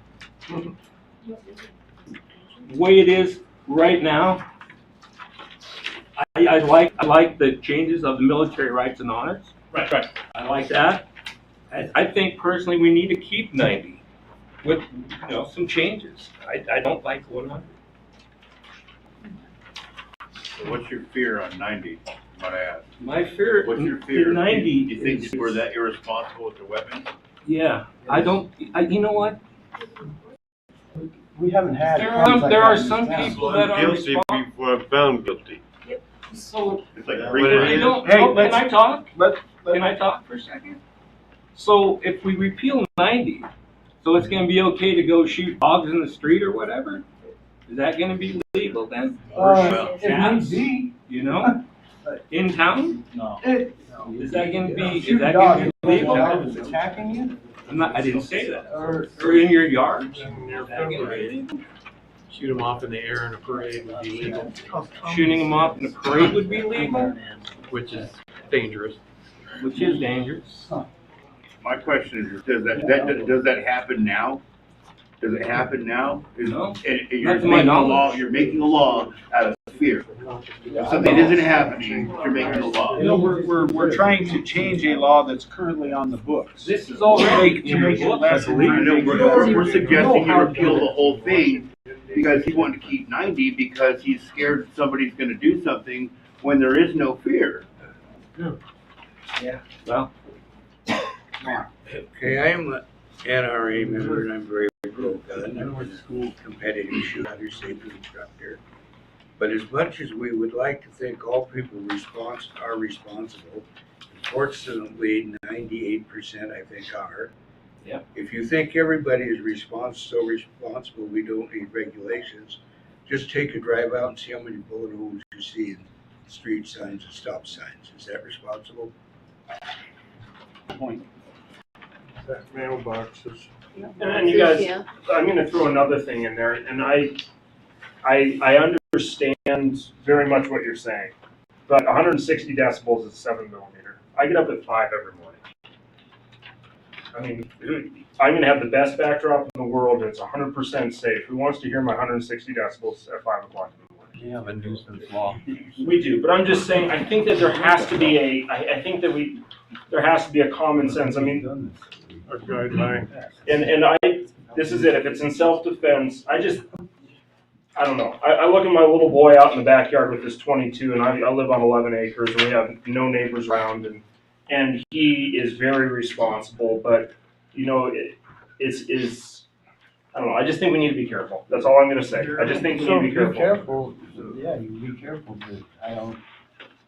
the way it is right now, I like the changes of the military rights and honors. Right. I like that. I think personally we need to keep 90 with, you know, some changes. I don't like 100. So what's your fear on 90, might I ask? My fear, What's your fear? the 90 You think is, we're that irresponsible with the weapons? yeah, you know what? We haven't had. There are some people that are responsible. before found guilty. So, It's like you don't, Hey, can I talk? Can Can I talk for a second? So if we repeal 90, so it's gonna be okay to go shoot dogs in the street or whatever? Is that gonna be legal then? It needs be. You know, in town? No. Is that gonna be, Shoot is that dog gonna be in legal? town is attacking you? I didn't say that. Or in your yard? Is that gonna be legal? Shoot them off in the air in a parade would be legal, Shooting them off in a parade would be legal, which is dangerous. which is dangerous. My question is, does that happen now? Does it happen now? No. And you're Not to my making a law, knowledge. you're making a law out of fear. If something isn't happening, you're making a law. You know, we're trying to change a law that's currently on the books. This is already To make it less I know, illegal. we're suggesting you repeal the whole thing because he's wanting to keep 90 because he's scared somebody's gonna do something when there is no fear. Yeah, well. Okay, I am an NRA member and I'm very pro-gun. I'm a school competitive shooter safety instructor. But as much as we would like to think all people are responsible, unfortunately 98% I think are. Yeah. If you think everybody is so responsible, we don't need regulations. Just take a drive out and see how many bullet holes you see in street signs and stop signs. Is that responsible? Point. Mailboxes. And you guys, I'm gonna throw another thing in there, and I understand very much what you're saying, but 160 decibels is 7 millimeter. I get up at 5 every morning. I mean, I'm gonna have the best backdrop in the world, and it's 100% safe. Who wants to hear my 160 decibels at 5 o'clock in the morning? You have a nuisance law. We do, but I'm just saying, I think that there has to be there has to be a common sense. I mean, A guideline. this is it. If it's in self-defense, I don't know. I look at my little boy out in the backyard with his 22, and I live on 11 acres, and we have no neighbors around, and he is very responsible. But you know, I don't know. I just think we need to be careful. That's all I'm going to say. I just think we need to be careful. Yeah, you be careful, but I don't.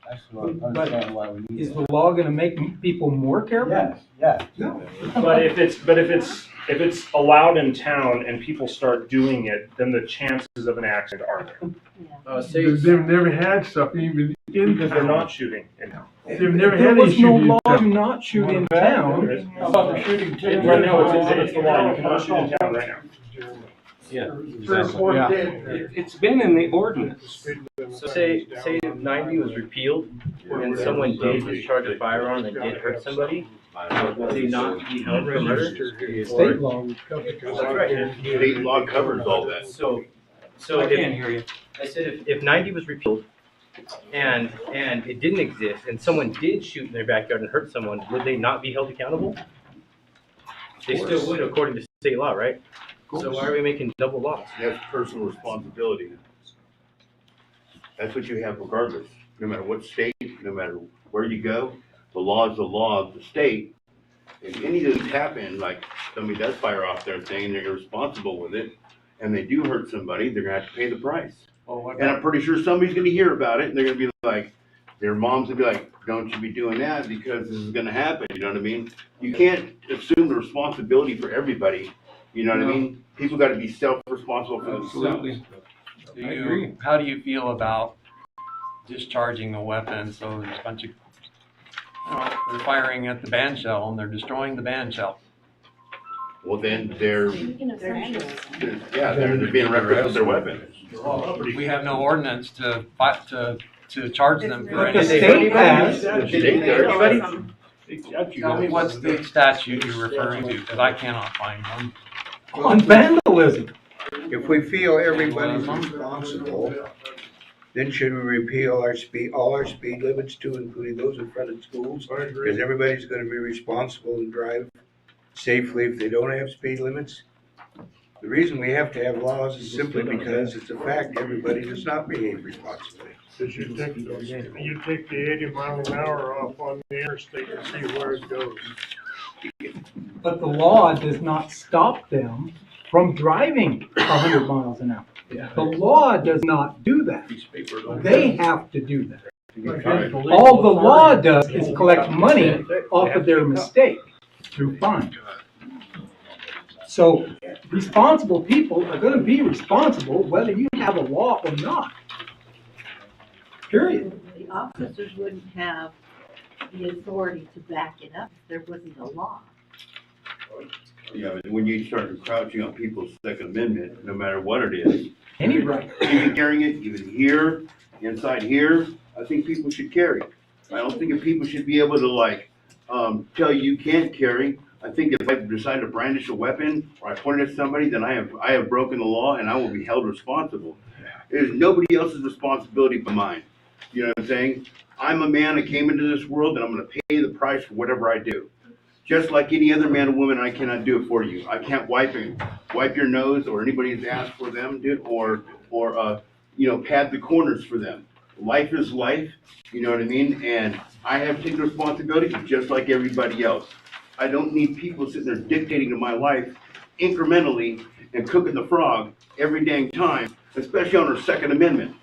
That's what I But understand why we need. is the law gonna make people more careful? Yes, yes. No. But if it's allowed in town and people start doing it, then the chances of an accident are there. They've never had stuff even in Because they're not shooting in town. They've never There had was any no shooting. law to not shoot in town. How about the shooting? Right now, it's the law. You cannot shoot in town right now. Yeah. It's been in the ordinance. So say 90 was repealed and someone did discharge a firearm that did hurt somebody, would they not be held for murder? State law would cover it. That's right. State law covers all that. So I can't hear you. I said if 90 was repealed and it didn't exist and someone did shoot in their backyard and hurt someone, would they not be held accountable? They still would according to state law, right? So why are we making double laws? That's personal responsibility. That's what you have regardless, no matter what state, no matter where you go. The law is the law of the state. If any of these happen, like somebody does fire off their thing and they're irresponsible with it, and they do hurt somebody, they're gonna have to pay the price. And I'm pretty sure somebody's gonna hear about it and they're gonna be like, their mom's gonna be like, don't you be doing that because this is gonna happen, you know what I mean? You can't assume the responsibility for everybody. You know what I mean? People got to be self-responsible for themselves. How do you feel about discharging a weapon? So there's a bunch of, they're firing at the band shell and they're destroying the band shell. Well, then they're being reckless with their weapons. We have no ordinance to charge them for But the anything. state has. Tell me what's the statute you're referring to, because I cannot find one. On vandalism. If we feel everybody's responsible, then should we repeal all our speed limits too, including those in front of schools? Because everybody's gonna be responsible and drive safely if they don't have speed limits. The reason we have to have laws is simply because it's a fact everybody does not behave responsibly. Because you take the 80 mile an hour off on the interstate and see where it goes. But the law does not stop them from driving 100 miles an hour. The law does not do that. They have to do that. All the law does is collect money off of their mistake through fines. So responsible people are gonna be responsible whether you have a law or not. Period. The officers wouldn't have the authority to back it up if there wasn't a law. Yeah, but when you start encroaching on people's Second Amendment, no matter what it is. Any right. Even carrying it, even here, inside here, I think people should carry. I don't think that people should be able to tell you can't carry. I think if I decide to brandish a weapon or I point it at somebody, then I have broken the law and I will be held responsible. It is nobody else's responsibility but mine. You know what I'm saying? I'm a man that came into this world and I'm gonna pay the price for whatever I do. Just like any other man or woman, I cannot do it for you. I can't wipe your nose or anybody's asked for them, dude, or pad the corners for them. Life is life, you know what I mean? And I have taken responsibility just like everybody else. I don't need people sitting there dictating to my life incrementally and cooking the frog every dang time, especially on our Second Amendment.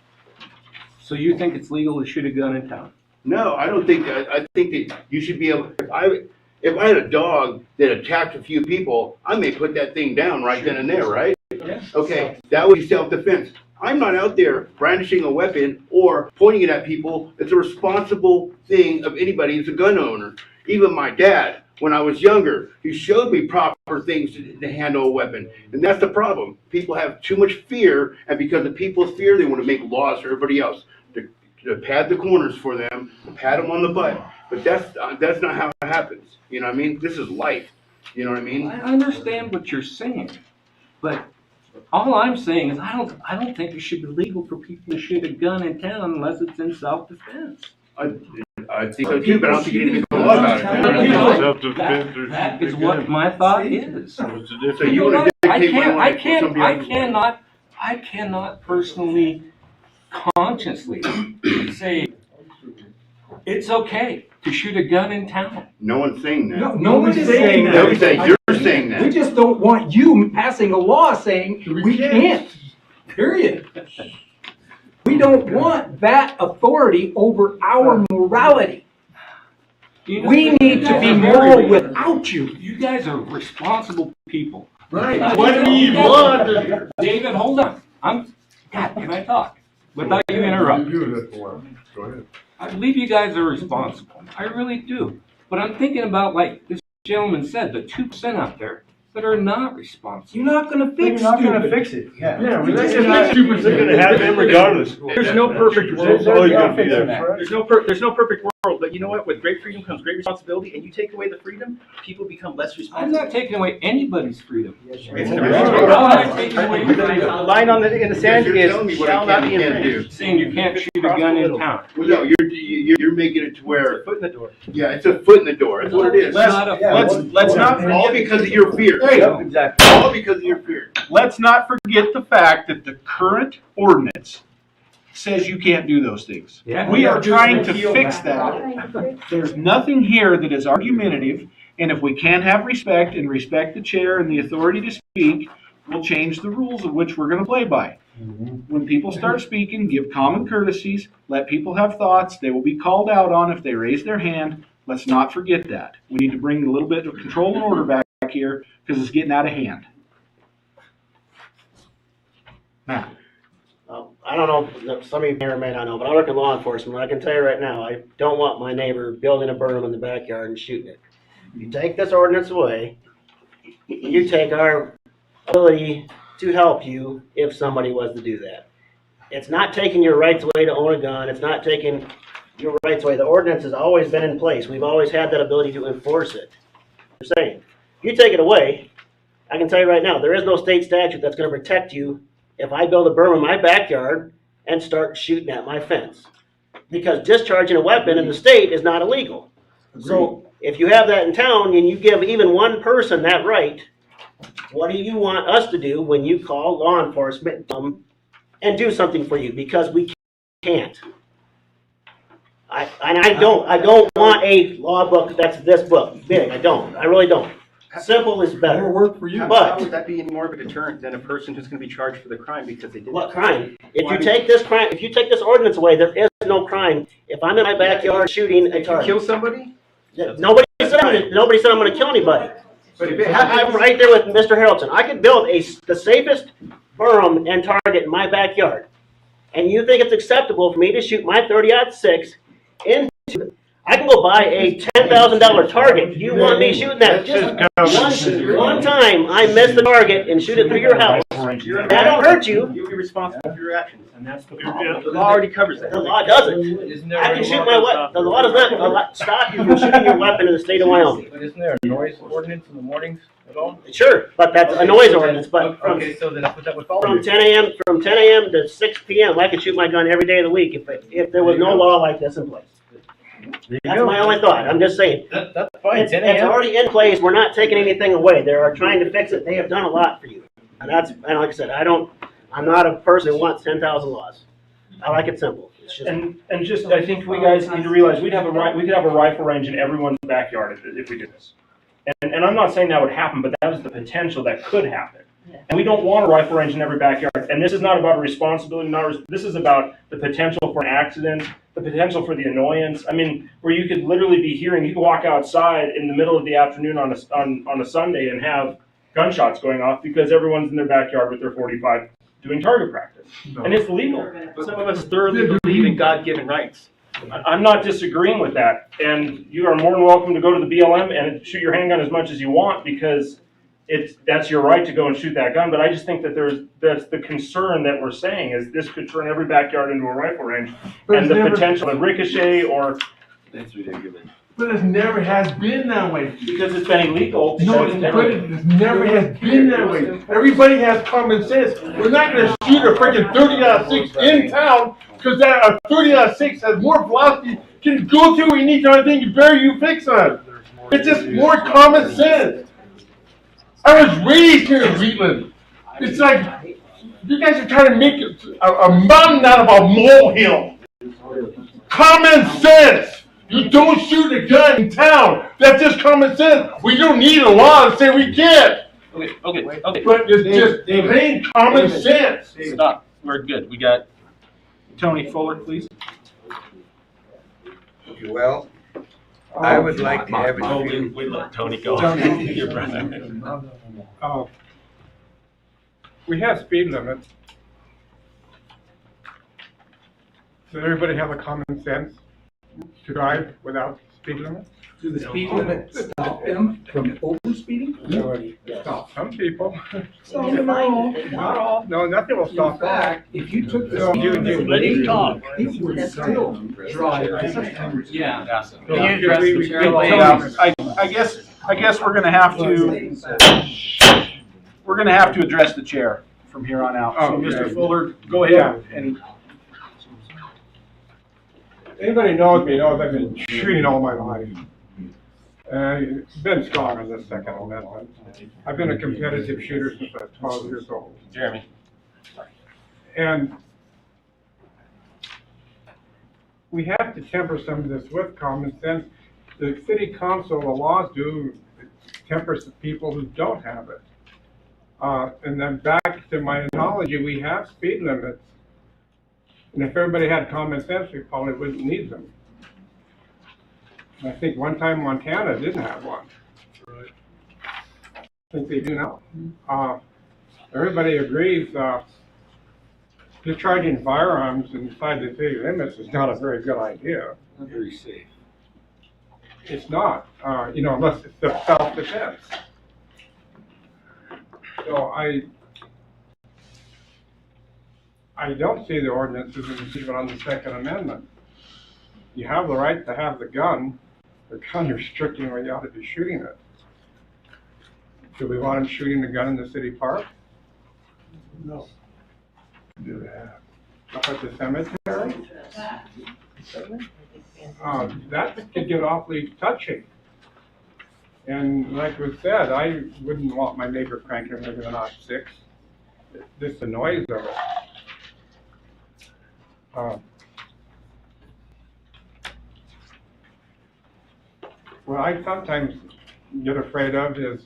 So you think it's legal to shoot a gun in town? No, I don't think that. I think that you should be able, if I had a dog that attacked a few people, I may put that thing down right then and there, right? Okay, that would be self-defense. I'm not out there brandishing a weapon or pointing it at people. It's a responsible thing of anybody who's a gun owner. Even my dad, when I was younger, he showed me proper things to handle a weapon. And that's the problem. People have too much fear, and because of people's fear, they want to make laws for everybody else. To pad the corners for them, pat them on the butt. But that's not how it happens. You know what I mean? This is life. You know what I mean? I understand what you're saying, but All I'm saying is I don't think it should be legal for people to shoot a gun in town unless it's in self-defense. I think so too, but I don't think anything a lot about it. That is what my thought is. So you want to dictate what you want for somebody else? I cannot personally, consciously say it's okay to shoot a gun in town. No one's saying that. No one is saying that. Nobody's saying, you're saying that. We just don't want you passing a law saying we can't, period. We don't want that authority over our morality. We need to be moral without you. You guys are responsible people. Right. What do you want? David, hold on. God, can I talk without you interrupting? Go ahead. I believe you guys are responsible. I really do. But I'm thinking about, like this gentleman said, the 2% out there that are not responsible. You're not going to fix it. You're not going to fix it. Yeah. Yeah, it's not 2%. They're going to have them regardless. There's no perfect world. That's all you gotta be there. There's no perfect world, but you know what? With great freedom comes great responsibility, and you take away the freedom, people become less I'm responsible. not taking away anybody's freedom. It's in the How am I taking away your freedom? The line in the sand You're telling me is what I shall not can be and can't infringed. do. Saying you can't shoot a gun in town. Well, no, you're making it to where, Foot in the door. yeah, it's a foot in the door. That's what it is. It's not a- Let's not All because of your fear. Hey, Exactly. All because of your fear. let's not forget the fact that the current ordinance says you can't do those things. Yeah. We are trying to fix that. There's nothing here that is argumentative, and if we can have respect and respect the chair and the authority to speak, we'll change the rules of which we're gonna play by. When people start speaking, give common courtesies, let people have thoughts, they will be called out on if they raise their hand. Let's not forget that. We need to bring a little bit of control and order back here, because it's getting out of hand. Matt. I don't know, some of you may or may not know, but I work in law enforcement. I can tell you right now, I don't want my neighbor building a berm in the backyard and shooting it. You take this ordinance away, you take our ability to help you if somebody was to do that. It's not taking your rights away to own a gun. It's not taking your rights away. The ordinance has always been in place. We've always had that ability to enforce it. I'm saying, if you take it away, I can tell you right now, there is no state statute that's going to protect you if I build a berm in my backyard and start shooting at my fence. Because discharging a weapon in the state is not illegal. So if you have that in town and you give even one person that right, what do you want us to do when you call law enforcement and do something for you? Because we can't. I don't want a law book that's this book big. I don't. I really don't. Simple is better. More work for you. How But would that be any more of a deterrent than a person who's going to be charged for the crime because they did what crime? If you take this ordinance away, there is no crime. If I'm in my backyard shooting a target, kill somebody? nobody said I'm going to kill anybody. But if it I'm right there with Mr. Harrelson. I could build the safest berm and target in my backyard, and you think it's acceptable for me to shoot my .30-06 into? I can go buy a $10,000 target. You want me shooting that just one time? I miss the target and shoot it through your house. That don't hurt you. You'll be responsible for your actions, and that's the problem. The law already covers that. The law doesn't. I can shoot my weapon. The law does not stop you from shooting your weapon in the state of Wyoming. But isn't there a noise ordinance in the mornings at all? Sure, but that's a noise ordinance. But from Okay, so then that's what that would follow. from 10 a.m. to 6 p.m. I could shoot my gun every day of the week if there was no law like this in place. That's my only thought. I'm just saying. That's fine. It's already in place. We're not taking anything away. They are trying to fix it. They have done a lot for you. And like I said, I'm not a person who wants 10,000 laws. I like it simple. It's just, And just, I think we guys need to realize we could have a rifle range in everyone's backyard if we did this. And I'm not saying that would happen, but that is the potential that could happen. And we don't want a rifle range in every backyard. And this is not about a responsibility, this is about the potential for an accident, the potential for the annoyance. I mean, where you could literally be hearing, you could walk outside in the middle of the afternoon on a Sunday and have gunshots going off because everyone's in their backyard with their .45 doing target practice. And it's legal. Some of us thoroughly believe in God-given rights. I'm not disagreeing with that. And you are more than welcome to go to the BLM and shoot your handgun as much as you want because that's your right to go and shoot that gun. But I just think that that's the concern that we're saying is this could turn every backyard into a rifle range. And the potential of ricochet or... That's ridiculous. But it never has been that way. Because it's been illegal. No, but it never has been that way. Everybody has common sense. We're not gonna shoot a freaking 30-06 in town, cause that 30-06 has more velocity, can go to any kind of thing you bury you fix on. It's just more common sense. I was raised here in Wheatland. It's like, you guys are trying to make a mountain out of a molehill. Common sense. You don't shoot a gun in town. That's just common sense. We don't need a law to say we can't. Okay. But it's just plain common sense. Stop. We're good. We got Tony Fuller, please. Okay, well, I would like to have Oh, it. we let Tony go. Tony. Your brother. We have speed limits. Does everybody have a common sense to drive without speed limits? Do the speed limit stop them from overspeeding? Stop some people. Some all. Not all. No, nothing will In stop that. fact, if you took the No, speed you- limit, let him talk. it would still drive. Yeah. Can you address the chair? Yeah, I guess we're gonna have to address the chair from here on out. So, Oh, Mr. okay. Fuller, go ahead and Anybody knows me knows I've been shooting all my life. Been strong on the Second Amendment. I've been a competitive shooter since I was 12 years old. Jeremy. And we have to temper some of this with common sense. The city council, the laws do temper the people who don't have it. And then back to my analogy, we have speed limits. And if everybody had common sense, we probably wouldn't need them. I think one time Montana didn't have one. I think they do now. Everybody agrees, discharging firearms inside the city limits is not a very good idea. Not very safe. It's not, unless it's the self-defense. So I don't see the ordinance as an infringement on the Second Amendment. You have the right to have the gun restricting where you ought to be shooting it. Do we want him shooting the gun in the city park? No. Do that. Up at the cemetery? That could get awfully touchy. And like was said, I wouldn't want my neighbor cranking maybe an 06. Just the noise of it. What I sometimes get afraid of is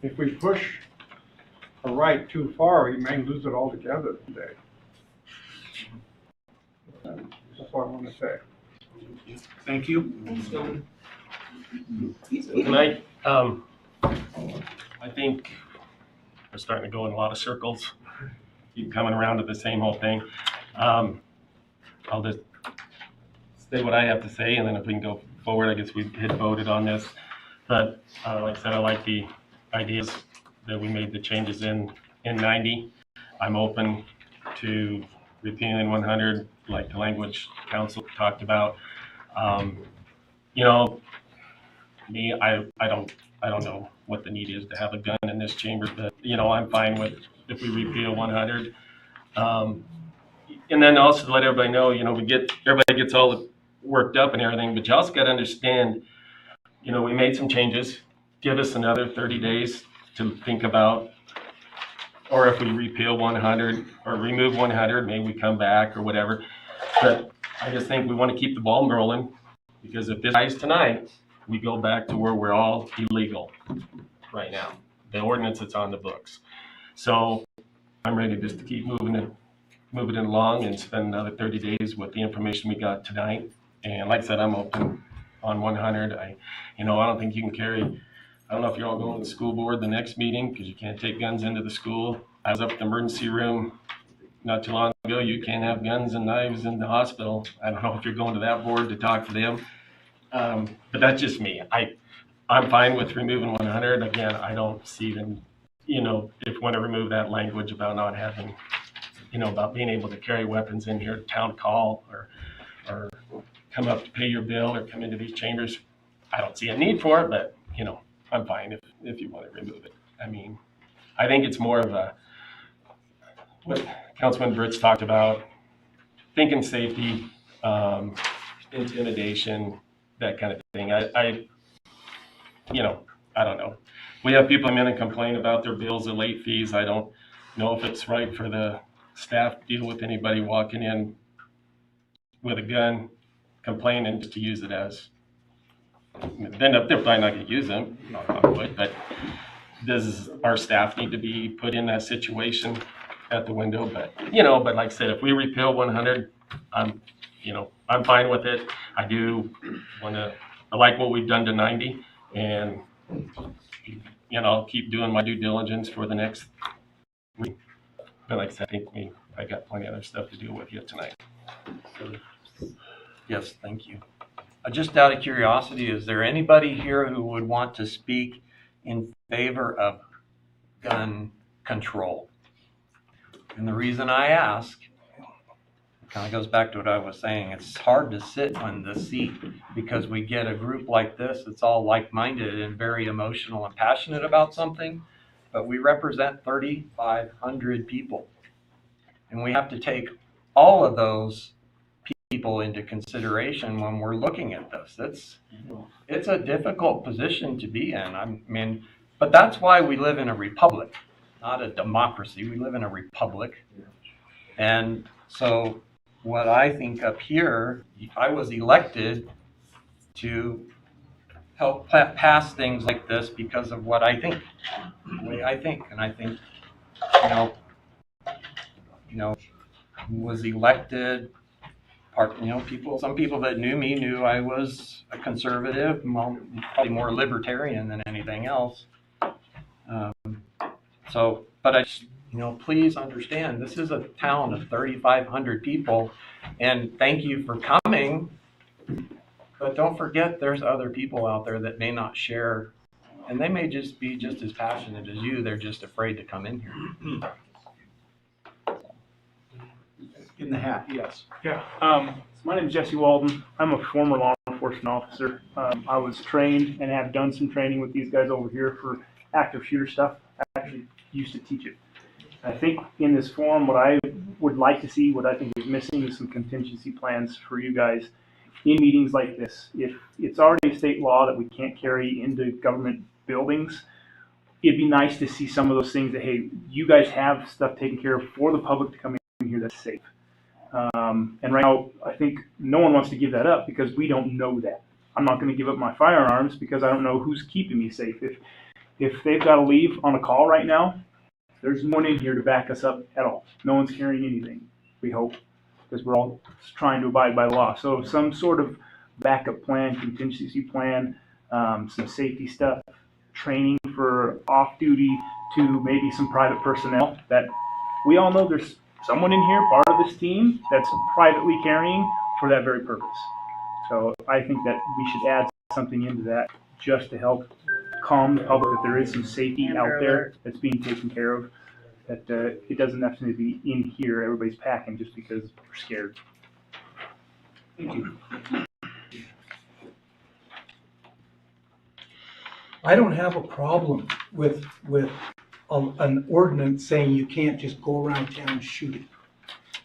if we push a right too far, we may lose it altogether today. That's what I want to say. thank you. Tonight, I think we're starting to go in a lot of circles, keep coming around to the same old thing. I'll just say what I have to say, and then if we can go forward, I guess we had voted on this. But like I said, I like the ideas that we made the changes in 90. I'm open to repealing 100, like the language council talked about. Me, I don't know what the need is to have a gun in this chamber, but I'm fine with if we repeal 100. And then also to let everybody know, everybody gets all worked up and everything, but you also got to understand, we made some changes. Give us another 30 days to think about, or if we repeal 100 or remove 100, maybe we come back or whatever. But I just think we want to keep the ball rolling, because if this dies tonight, we go back to where we're all illegal right now. The ordinance that's on the books. So I'm ready just to keep moving it along and spend another 30 days with the information we got tonight. And like I said, I'm open on 100. I don't think you can carry, I don't know if you're all going to the school board the next meeting, because you can't take guns into the school. I was up at the emergency room not too long ago. You can't have guns and knives in the hospital. I don't know if you're going to that board to talk to them. But that's just me. I'm fine with removing 100. Again, I don't see them, if we want to remove that language about not having about being able to carry weapons in here, town call, or come up to pay your bill or come into these chambers. I don't see a need for it, but, I'm fine if you want to remove it. I mean, I think it's more of what Councilman Britt's talked about, thinking safety, intimidation, that kind of thing. I don't know. We have people come in and complain about their bills and late fees. I don't know if it's right for the staff to deal with anybody walking in with a gun, complaining just to use it as. Then they're probably not going to use them, knock on wood, but does our staff need to be put in that situation at the window? But like I said, if we repeal 100, I'm fine with it. I like what we've done to 90, and I'll keep doing my due diligence for the next week. But like I said, I got plenty of other stuff to deal with yet tonight. Yes, thank you. Just out of curiosity, is there anybody here who would want to speak in favor of gun control? And the reason I ask, it kind of goes back to what I was saying. It's hard to sit on the seat because we get a group like this that's all like-minded and very emotional and passionate about something, but we represent 3,500 people. And we have to take all of those people into consideration when we're looking at this. It's a difficult position to be in. But that's why we live in a republic, not a democracy. We live in a republic. And so what I think up here, I was elected to help pass things like this because of what I think, the way I think. And I think, was elected. Some people that knew me knew I was a conservative, probably more libertarian than anything else. But I just, please understand, this is a town of 3,500 people, and thank you for coming. But don't forget, there's other people out there that may not share, and they may just be just as passionate as you. They're just afraid to come in here. In the hat, yes. Yeah. My name is Jesse Walden. I'm a former law enforcement officer. I was trained and have done some training with these guys over here for active shooter stuff. I actually used to teach it. I think in this forum, what I would like to see, what I think is missing, is some contingency plans for you guys in meetings like this. If it's already a state law that we can't carry into government buildings, it'd be nice to see some of those things that, hey, you guys have stuff taken care of for the public to come in here that's safe. And right now, I think no one wants to give that up because we don't know that. I'm not going to give up my firearms because I don't know who's keeping me safe. If they've got to leave on a call right now, there's no one in here to back us up at all. No one's carrying anything, we hope, because we're all trying to abide by the law. So some sort of backup plan, contingency plan, some safety stuff, training for off-duty to maybe some private personnel that we all know there's someone in here, part of this team, that's privately carrying for that very purpose. So I think that we should add something into that just to help calm the public that there is some safety out there that's being taken care of, that it doesn't have to be in here, everybody's packing just because we're scared. Thank you. I don't have a problem with an ordinance saying you can't just go around town shooting.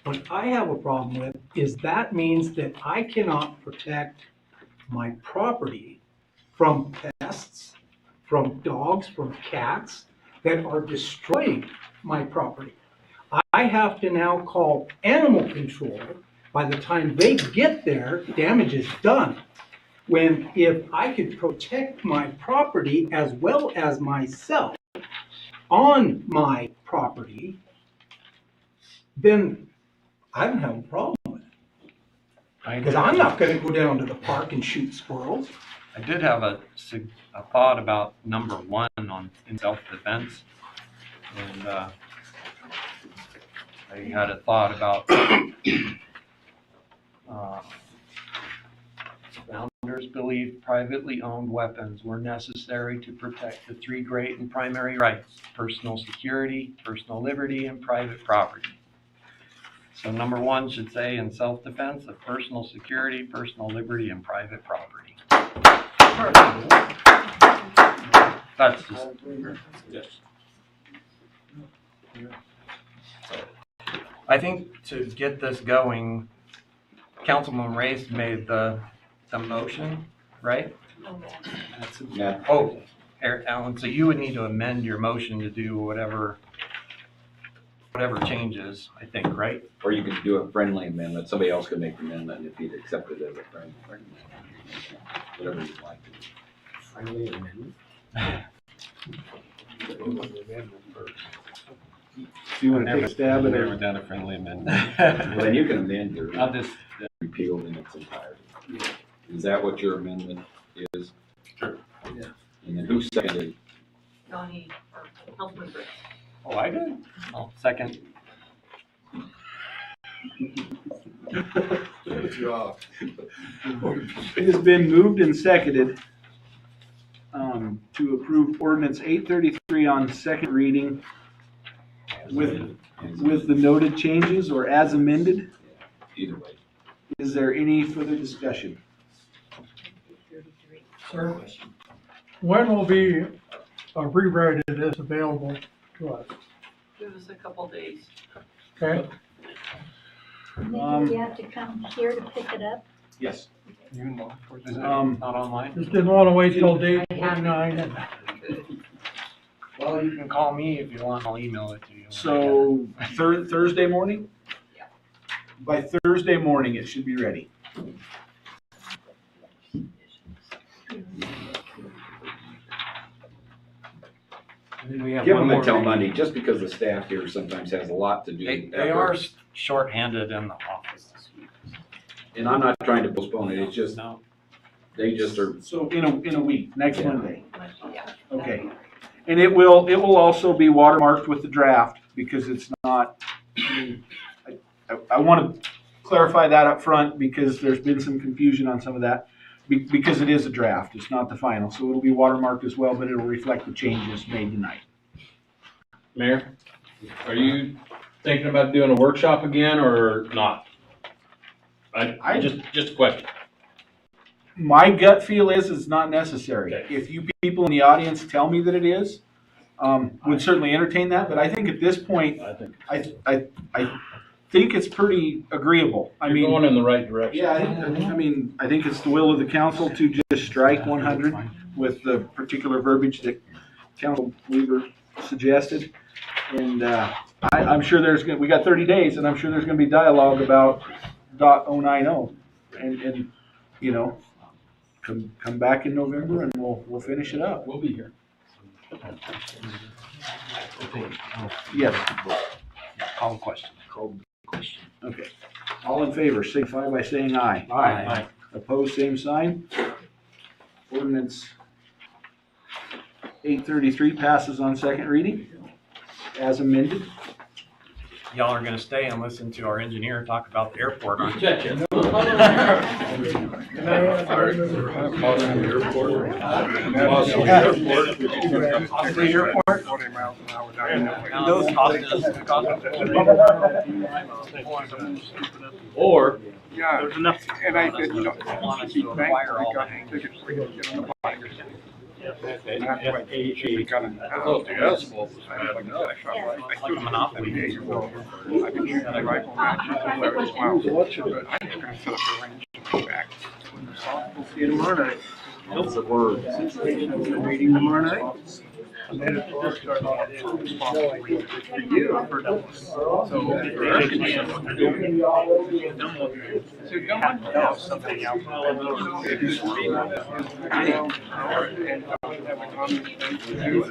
What I have a problem with is that means that I cannot protect my property from pests, from dogs, from cats that are destroying my property. I have to now call animal control. By the time they get there, damage is done. When if I could protect my property as well as myself on my property, then I don't have a problem with it. Because I'm not going to go down to the park and shoot squirrels. I did have a thought about number 1 in self-defense, and I had a thought about founders believed privately owned weapons were necessary to protect the 3 great and primary rights: personal security, personal liberty, and private property. So number 1 should say in self-defense of personal security, personal liberty, and private property. That's just, I think to get this going, Councilman Ray's made the motion, right? Yeah. Oh, Alan, so you would need to amend your motion to do whatever changes, I think, right? Or you could do a friendly amendment. Somebody else could make the amendment if you'd accept it as a friendly amendment. Whatever you'd like to do. Friendly amendment. Do you want to take a stab at Never it? done a friendly amendment. Well, then you can amend your, I'll just, repealed in its entirety. Is that what your amendment is? Sure. Yeah. And then who seconded? Donnie, or Councilman Brooks. Oh, I did? I'll second. Good job. It has been moved and seconded to approve ordinance 833 on second reading with the noted changes or as amended. Either way. Is there any further discussion? Sir, when will be a rewrite of this available to us? Give us a couple days. Okay? Do you have to come here to pick it up? Yes. Is it Um, not online? Just didn't want to wait till day 29. Well, you can call me if you want. I'll email it to you. So Thursday morning? By Thursday morning, it should be ready. We have Give one them more until meeting. Monday, just because the staff here sometimes has a lot to do. They are shorthanded in the office this week. And I'm not trying to postpone it, it's just, they just are. So in a week, next Yeah. Monday. Okay. And it will also be watermarked with the draft because it's not, I want to clarify that up front because there's been some confusion on some of that. Because it is a draft, it's not the final, so it'll be watermarked as well, but it'll reflect the changes made tonight. Mayor, are you thinking about doing a workshop again or not? I just a question. My gut feel is it's not necessary. If you people in the audience tell me that it is, would certainly entertain that, but I think at this point, I think it's pretty agreeable. I mean, You're going in the right direction. yeah, I think it's the will of the council to just strike 100 with the particular verbiage that Council Weaver suggested. And I'm sure we got 30 days, and I'm sure there's going to be dialogue about .090, and you know, come back in November and we'll finish it up. We'll be here. Yes. Call the question. Okay. All in favor, signify by saying aye. Aye. Opposed, same sign. Ordinance 833 passes on second reading as amended. Y'all are gonna stay and listen to our engineer talk about the airport, aren't you? Or Yeah, there's enough. and I said, you know, it should be banked because they could bring it to the buyers. That's what it should be kind of. The asphalt was bad enough. I took monopoly days ago. I've been using the rifle matches and let it smile. But I'm just gonna set up a range and come back. See you tomorrow night. That's the word. Meeting tomorrow night. And then it's just start on it. Responsibility for you. So. So you don't know something else.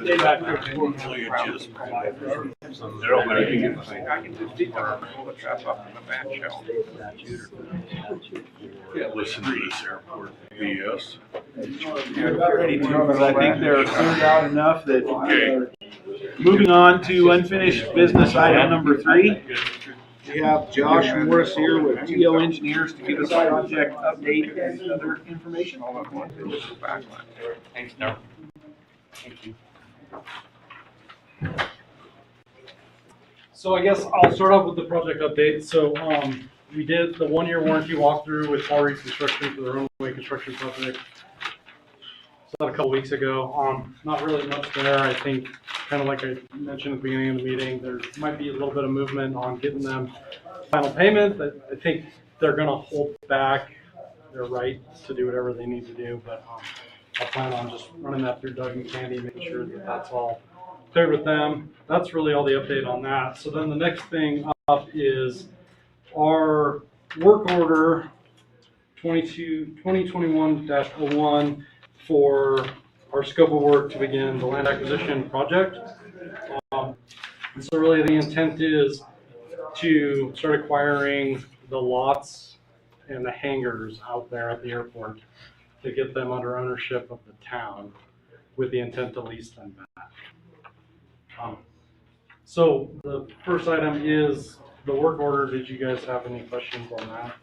Stay back there until you just provide. They're all gonna be. I can just see them, pull the trap up in the back shell. Yeah, listen to this airport BS. About ready to go, but I think they're cleared out enough that moving on to unfinished business item number 3. We have Josh Morris here with TL Engineers to give us a project update and other information. Thanks, Darryl. Thank you. So I guess I'll start off with the project update. So, we did the 1-year warranty walkthrough with Paul Reed Construction for the runway construction project. So a couple weeks ago. Not really much there. I think, kind of like I mentioned at the beginning of the meeting, there might be a little bit of movement on getting them final payment. I think they're gonna hold back their right to do whatever they need to do, but, I plan on just running that through Doug and Candy, making sure that that's all clear with them. That's really all the update on that. So then the next thing up is our work order 2021-01 for our scope of work to begin the land acquisition project. And so really the intent is to start acquiring the lots and the hangars out there at the airport to get them under ownership of the town with the intent to lease them back. So the first item is the work order. Did you guys have any questions on that?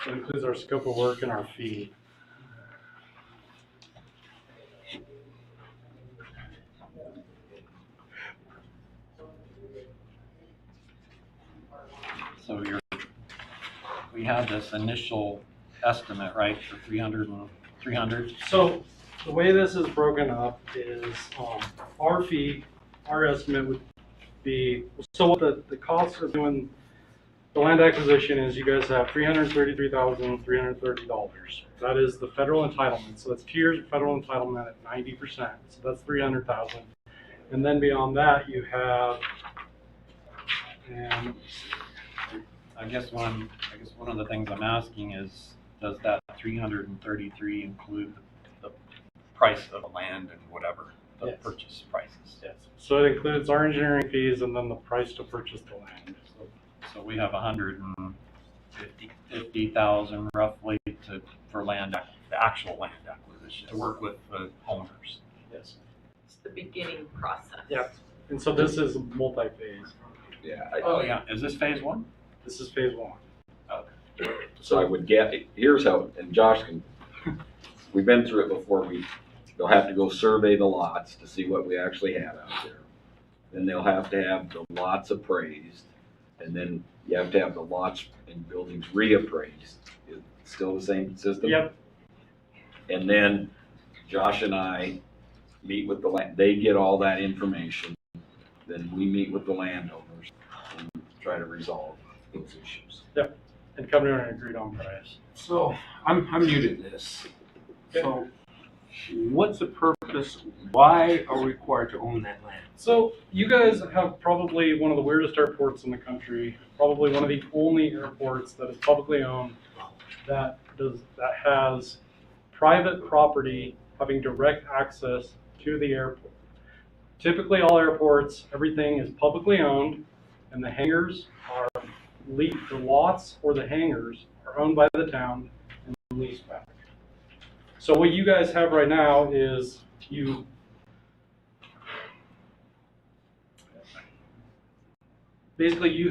So it includes our scope of work and our fee. So we had this initial estimate, right, for 300? So the way this is broken up is our fee, our estimate would be, so what the cost of doing the land acquisition is you guys have $333,330. That is the federal entitlement. So that's 2 years of federal entitlement at 90%. So that's $300,000. And then beyond that you have, and I guess one of the things I'm asking is, does that 333 include the price of the land and whatever the Yes. purchase prices? Yes. So it includes our engineering fees and then the price to purchase the land. So we have 150,000 roughly for land, the actual land acquisition, to work with the owners. Yes. It's the beginning process. Yep. And so this is multi-phase. Yeah. Oh, yeah. Is this phase one? This is phase one. Okay. So I would get, here's how, and Josh can, we've been through it before, they'll have to go survey the lots to see what we actually have out there. Then they'll have to have the lots appraised, and then you have to have the lots and buildings reappraised. Is it still the same system? Yep. And then Josh and I meet with the land, they get all that information, then we meet with the landowners and try to resolve those issues. Yep. And come to an agreed on price. So I'm new to this. So what's the purpose? Why are we required to own that land? So you guys have probably one of the weirdest airports in the country, probably one of the only airports that is publicly owned that has private property having direct access to the airport. Typically all airports, everything is publicly owned and the hangars are the lots or the hangars are owned by the town and leased back. So what you guys have right now is you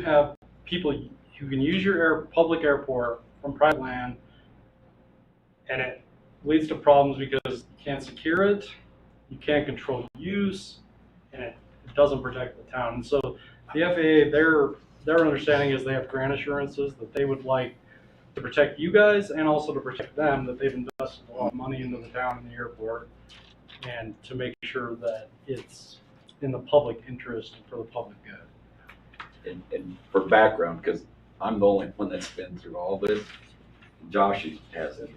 have people who can use your public airport from private land, and it leads to problems because you can't secure it, you can't control use, and it doesn't protect the town. And so the FAA, their understanding is they have grant assurances that they would like to protect you guys and also to protect them, that they've invested a lot of money into the town and the airport, and to make sure that it's in the public interest for the public good. And for background, because I'm the only one that's been through all this, Josh hasn't.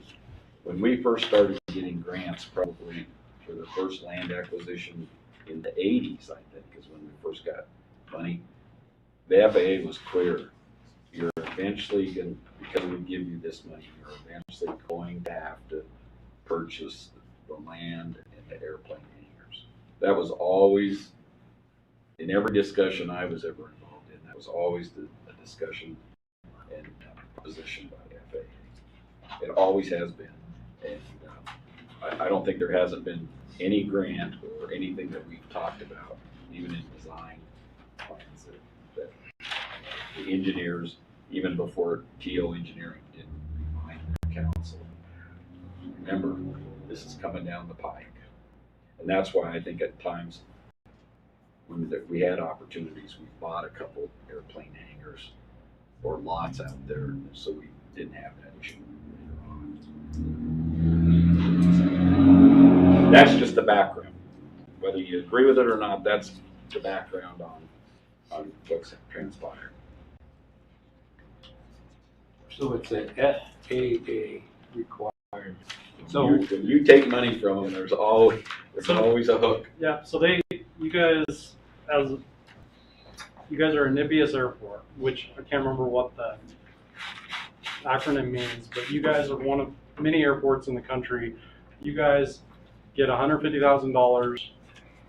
When we first started getting grants, probably for the first land acquisition in the 80s, I think, is when we first got money, the FAA was clear. You're eventually going, because we give you this money, you're eventually going to have to purchase the land and the airplane hangars. That was always, in every discussion I was ever involved in, that was always the discussion and position by the FAA. It always has been. And I don't think there hasn't been any grant or anything that we've talked about, even in design plans, that the engineers, even before TO Engineering, didn't remind the council, remember, this is coming down the pike. And that's why I think at times when we had opportunities, we bought a couple airplane hangars or lots out there, so we didn't have that issue later on. That's just the background. Whether you agree with it or not, that's the background on what's transpired. So it's a FAA requirement. So you take money from them, there's always a hook. Yeah, so you guys are Nipias Airport, which I can't remember what the acronym means, but you guys are one of many airports in the country. You guys get $150,000,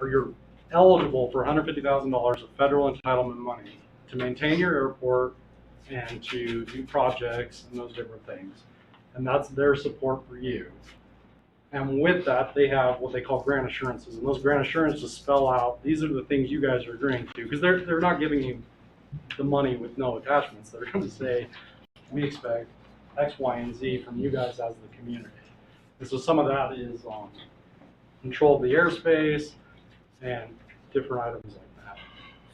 or you're eligible for $150,000 of federal entitlement money to maintain your airport and to do projects and those different things. And that's their support for you. And with that, they have what they call grant assurances. And those grant assurances spell out, these are the things you guys are agreeing to. Because they're not giving you the money with no attachments. They're going to say, we expect X, Y, and Z from you guys as the community. And so some of that is control of the airspace and different items like that.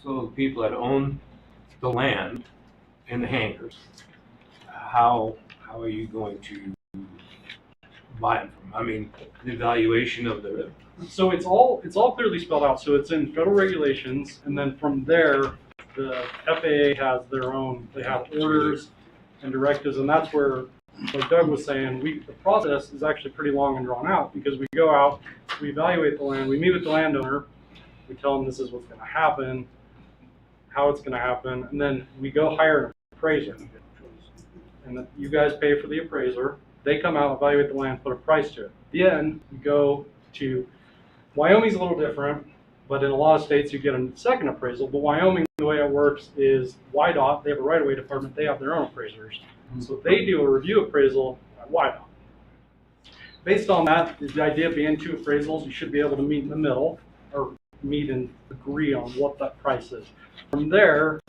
So the people that own the land and the hangars, how are you going to buy them from? I mean, the evaluation of the. So it's all clearly spelled out. So it's in federal regulations, and then from there, the FAA has their own. They have orders and directives, and that's where, like Doug was saying, the process is actually pretty long and drawn out because we go out, we evaluate the land, we meet with the landowner, we tell them this is what's going to happen, how it's going to happen, and then we go hire an appraiser. And you guys pay for the appraiser. They come out, evaluate the land, put a price to it. Then we go to Wyoming's a little different, but in a lot of states you get a second appraisal. But Wyoming, the way it works is WYDOT, they have a right-of-way department, they have their own appraisers. So they do a review appraisal at WYDOT. Based on that, the idea being two appraisals, you should be able to meet in the middle, or meet and agree on what that price is. From there,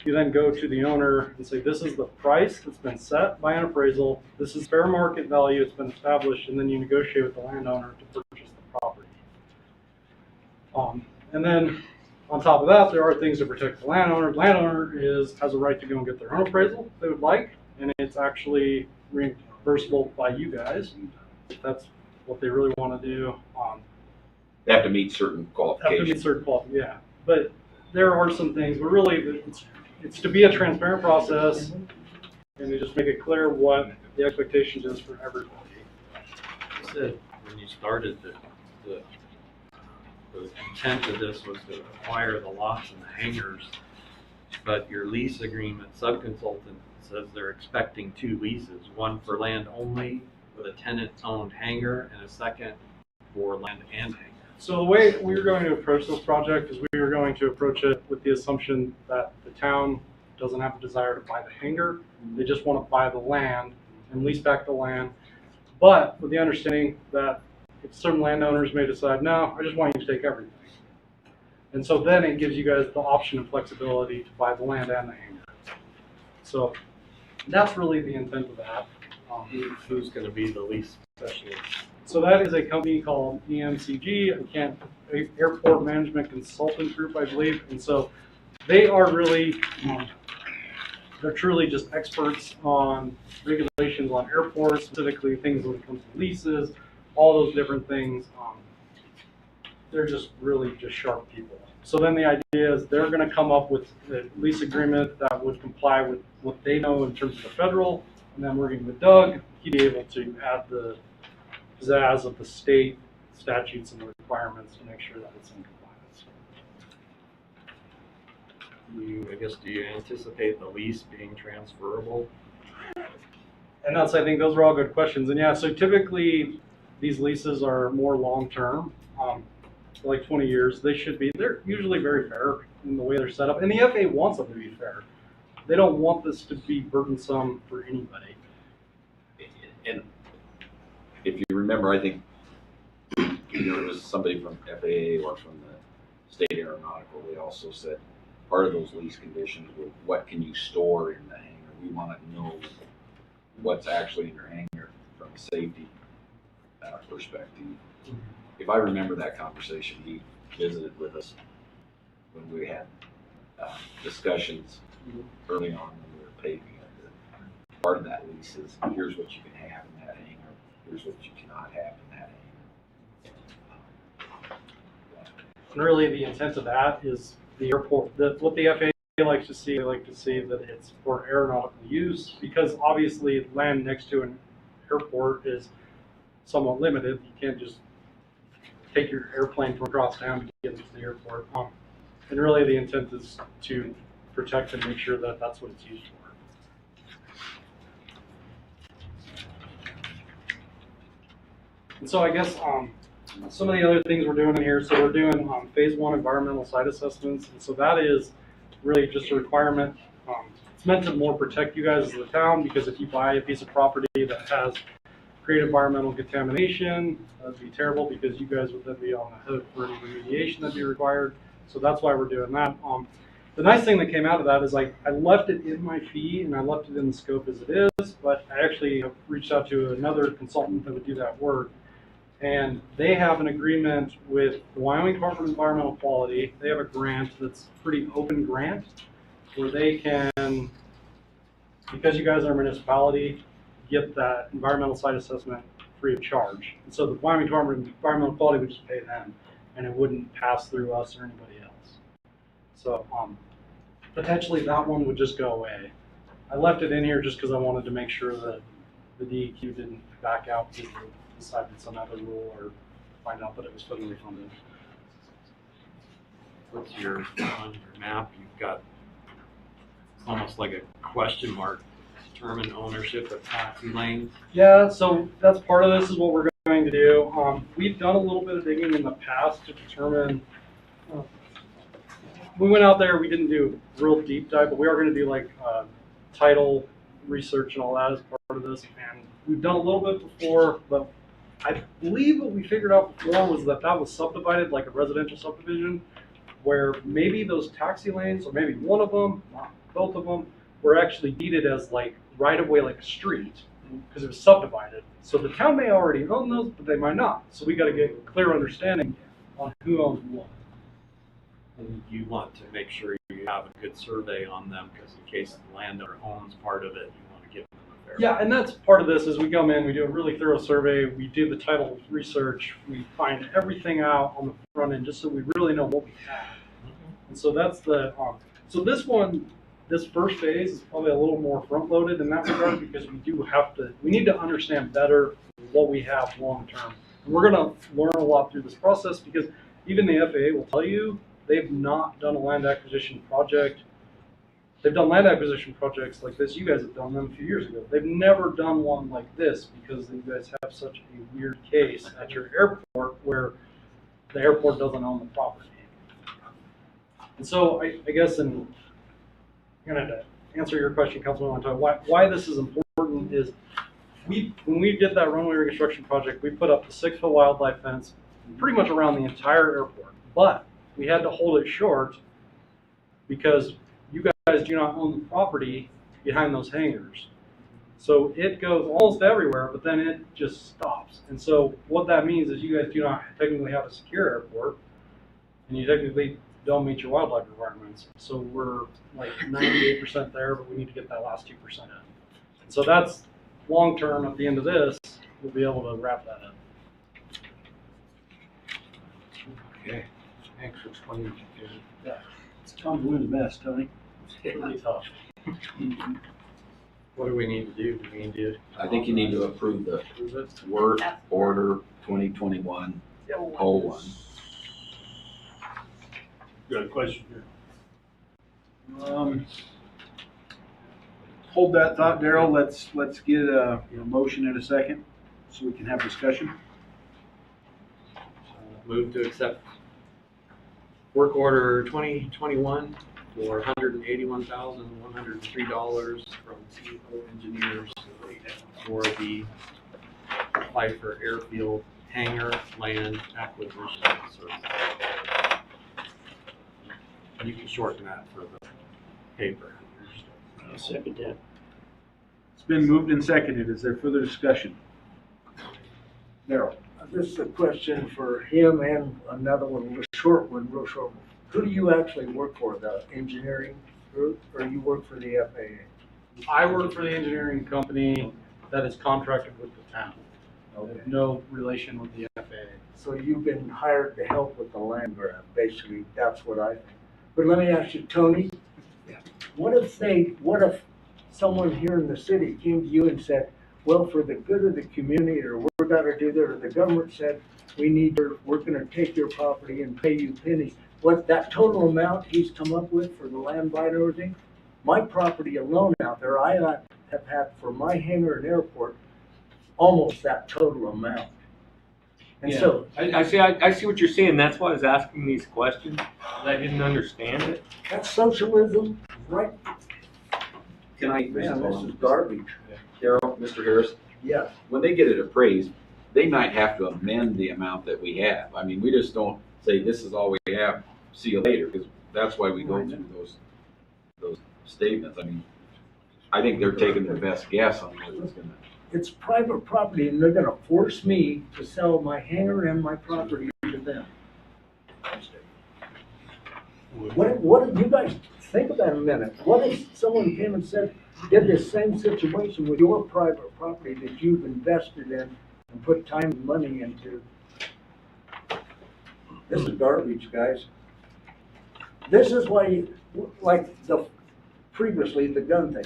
you then go to the owner and say, this is the price that's been set by an appraisal, this is fair market value, it's been established, and then you negotiate with the landowner to purchase the property. And then on top of that, there are things to protect the landowner. The landowner has a right to go and get their own appraisal if they would like, and it's actually reimbursable by you guys if that's what they really want to do. They have to meet certain qualifications. Yeah. But there are some things, but really it's to be a transparent process and to just make it clear what the expectations is for everybody. You said when you started the intent of this was to acquire the lots and the hangars, but your lease agreement subconsultant says they're expecting two leases, one for land only with a tenant-owned hangar and a second for land and hangar. So the way we were going to approach this project is we were going to approach it with the assumption that the town doesn't have a desire to buy the hangar. They just want to buy the land and lease back the land. But with the understanding that if some landowners may decide, no, I just want you to take everything. And so then it gives you guys the option and flexibility to buy the land and the hangar. So that's really the intent of that. Who's going to be the lease specialist? So that is a company called EMCG, Airport Management Consultant Group, I believe. And so they are really, they're truly just experts on regulations on airports, specifically things when it comes to leases, all those different things. They're just really just sharp people. So then the idea is they're going to come up with a lease agreement that would comply with what they know in terms of the federal, and then working with Doug, he'd be able to add the pizzazz of the state statutes and the requirements to make sure that it's in compliance. Do you anticipate the lease being transferable? And I think those are all good questions. And yeah, so typically these leases are more long-term, like 20 years. They're usually very fair in the way they're set up. And the FAA wants them to be fair. They don't want this to be burdensome for anybody. And if you remember, I think either it was somebody from FAA or from the state aeronautical, they also said part of those lease conditions were what can you store in the hangar. We want to know what's actually in your hangar from a safety perspective. If I remember that conversation, he visited with us when we had discussions early on when we were paving it. Part of that lease is, here's what you can have in that hangar, here's what you cannot have in that hangar. And really, the intent of that is the airport, what the FAA likes to see, they like to see that it's for aeronautical use, because obviously land next to an airport is somewhat limited. You can't just take your airplane from across town to get into the airport. And really, the intent is to protect and make sure that that's what it's used for. And so I guess some of the other things we're doing in here, so we're doing phase 1 environmental site assessments, and so that is really just a requirement. It's meant to more protect you guys as the town, because if you buy a piece of property that has great environmental contamination, that'd be terrible, because you guys would then be on the hook for any remediation that'd be required. So that's why we're doing that. The nice thing that came out of that is I left it in my fee and I left it in the scope as it is, but I actually have reached out to another consultant that would do that work. And they have an agreement with the Wyoming Department of Environmental Quality. They have a grant that's a pretty open grant where they can, because you guys are a municipality, get that environmental site assessment free of charge. And so the Wyoming Department of Environmental Quality would just pay them, and it wouldn't pass through us or anybody else. So potentially that one would just go away. I left it in here just because I wanted to make sure that the DEQ didn't back out because they decided some other rule or find out that it was fully refunded. What's your, on your map, you've got almost like a question mark, determine ownership of taxi lanes. Yeah, so that's part of this is what we're going to do. We've done a little bit of digging in the past to determine, we went out there, we didn't do a real deep dive, but we are going to do like title research and all that as part of this. And we've done a little bit before, but I believe what we figured out before was that that was subdivided like a residential subdivision, where maybe those taxi lanes, or maybe one of them, not both of them, were actually deeded as like right of way, like a street, because it was subdivided. So the town may already own those, but they might not. So we got to get a clear understanding on who owns what. And you want to make sure you have a good survey on them, because in case the landowner owns part of it, you want to give them a fair. Yeah, and that's part of this is we come in, we do a really thorough survey, we do the title research, we find everything out on the front end just so we really know what we have. And so that's the, so this one, this first phase is probably a little more front loaded in that regard, because we do have to, we need to understand better what we have long term. And we're going to learn a lot through this process, because even the FAA will tell you they've not done a land acquisition project. They've done land acquisition projects like this. You guys have done them a few years ago. They've never done one like this, because you guys have such a weird case at your airport where the airport doesn't own the property. And so I guess I'm going to answer your question, Councilman Montoya, why this is important is when we did that runway reconstruction project, we put up the 6-foot wildlife fence pretty much around the entire airport. But we had to hold it short because you guys do not own the property behind those hangars. So it goes almost everywhere, but then it just stops. And so what that means is you guys do not technically have a secure airport, and you technically don't meet your wildlife requirements. So we're like 98% there, but we need to get that last 2% in. And so that's long term. At the end of this, we'll be able to wrap that up. Okay, thanks for explaining. Yeah. It's time to win the best, Tony. It's really tough. What do we need to do? Do we need to? I think you need to approve the work order 2021-01. Got a question here. Hold that thought, Daryl. Let's get a motion in a second so we can have discussion. Move to accept work order 2021 for $181,103 from CEO Engineers for the Pfeiffer Airfield hangar land acquisition service. You can shorten that for the paper. I'll second that. It's been moved and seconded. Is there further discussion? Daryl. This is a question for him and another one, real short one. Who do you actually work for, the engineering group, or you work for the FAA? I work for the engineering company that is contracted with the town. No relation with the FAA. So you've been hired to help with the land grab, basically, that's what I think. But let me ask you, Tony, what if someone here in the city came to you and said, well, for the good of the community, or we're gonna do that, or the government said, we're gonna take your property and pay you pennies. What, that total amount he's come up with for the land buy and everything, my property alone out there, I have had for my hangar and airport, almost that total amount. And Yeah. so, I see what you're saying. That's why I was asking these questions. I didn't understand it. that's socialism, right? Can I, Man, this is garbage. Carol, Mr. Harris, Yes. when they get it appraised, they might have to amend the amount that we have. I mean, we just don't say, this is all we have, see you later, because that's why we go through those statements. I mean, I think they're taking the best guess on what it's gonna. It's private property, and they're gonna force me to sell my hangar and my property to them. What, you guys, think about it a minute. What if someone came and said, did this same situation with your private property that you've invested in and put time and money into? This is garbage, guys. This is why you, like previously, the gun thing.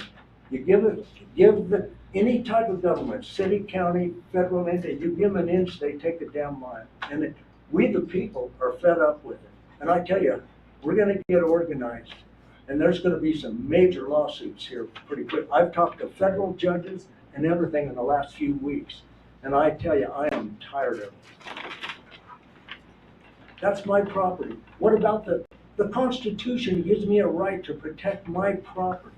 You give any type of government, city, county, federal entity, you give them an inch, they take a damn mile. And we, the people, are fed up with it. And I tell you, we're gonna get organized. And there's gonna be some major lawsuits here pretty quick. I've talked to federal judges and everything in the last few weeks. And I tell you, I am tired of it. That's my property. What about the Constitution gives me a right to protect my property?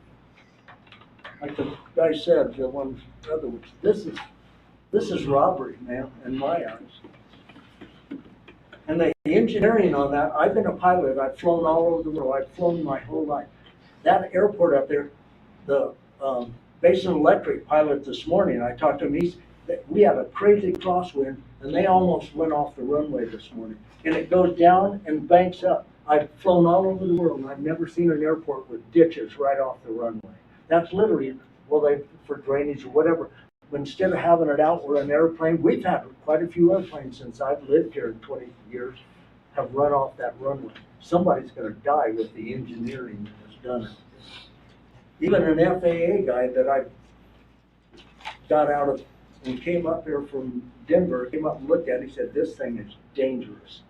Like the guy said, the one other ones, this is robbery, man, in my eyes. And the engineering on that, I've been a pilot, I've flown all over the world, I've flown my whole life. That airport up there, the Basin Electric pilot this morning, I talked to him, we had a crazy crosswind, and they almost went off the runway this morning. And it goes down and banks up. I've flown all over the world, and I've never seen an airport with ditches right off the runway. That's literally, well, for drainage or whatever. But instead of having it out where an airplane, we've had quite a few airplanes since I've lived here in 20 years, have run off that runway. Somebody's gonna die with the engineering that has done it. Even an FAA guy that I got out of and came up here from Denver, came up and looked at it, he said, this thing is dangerous.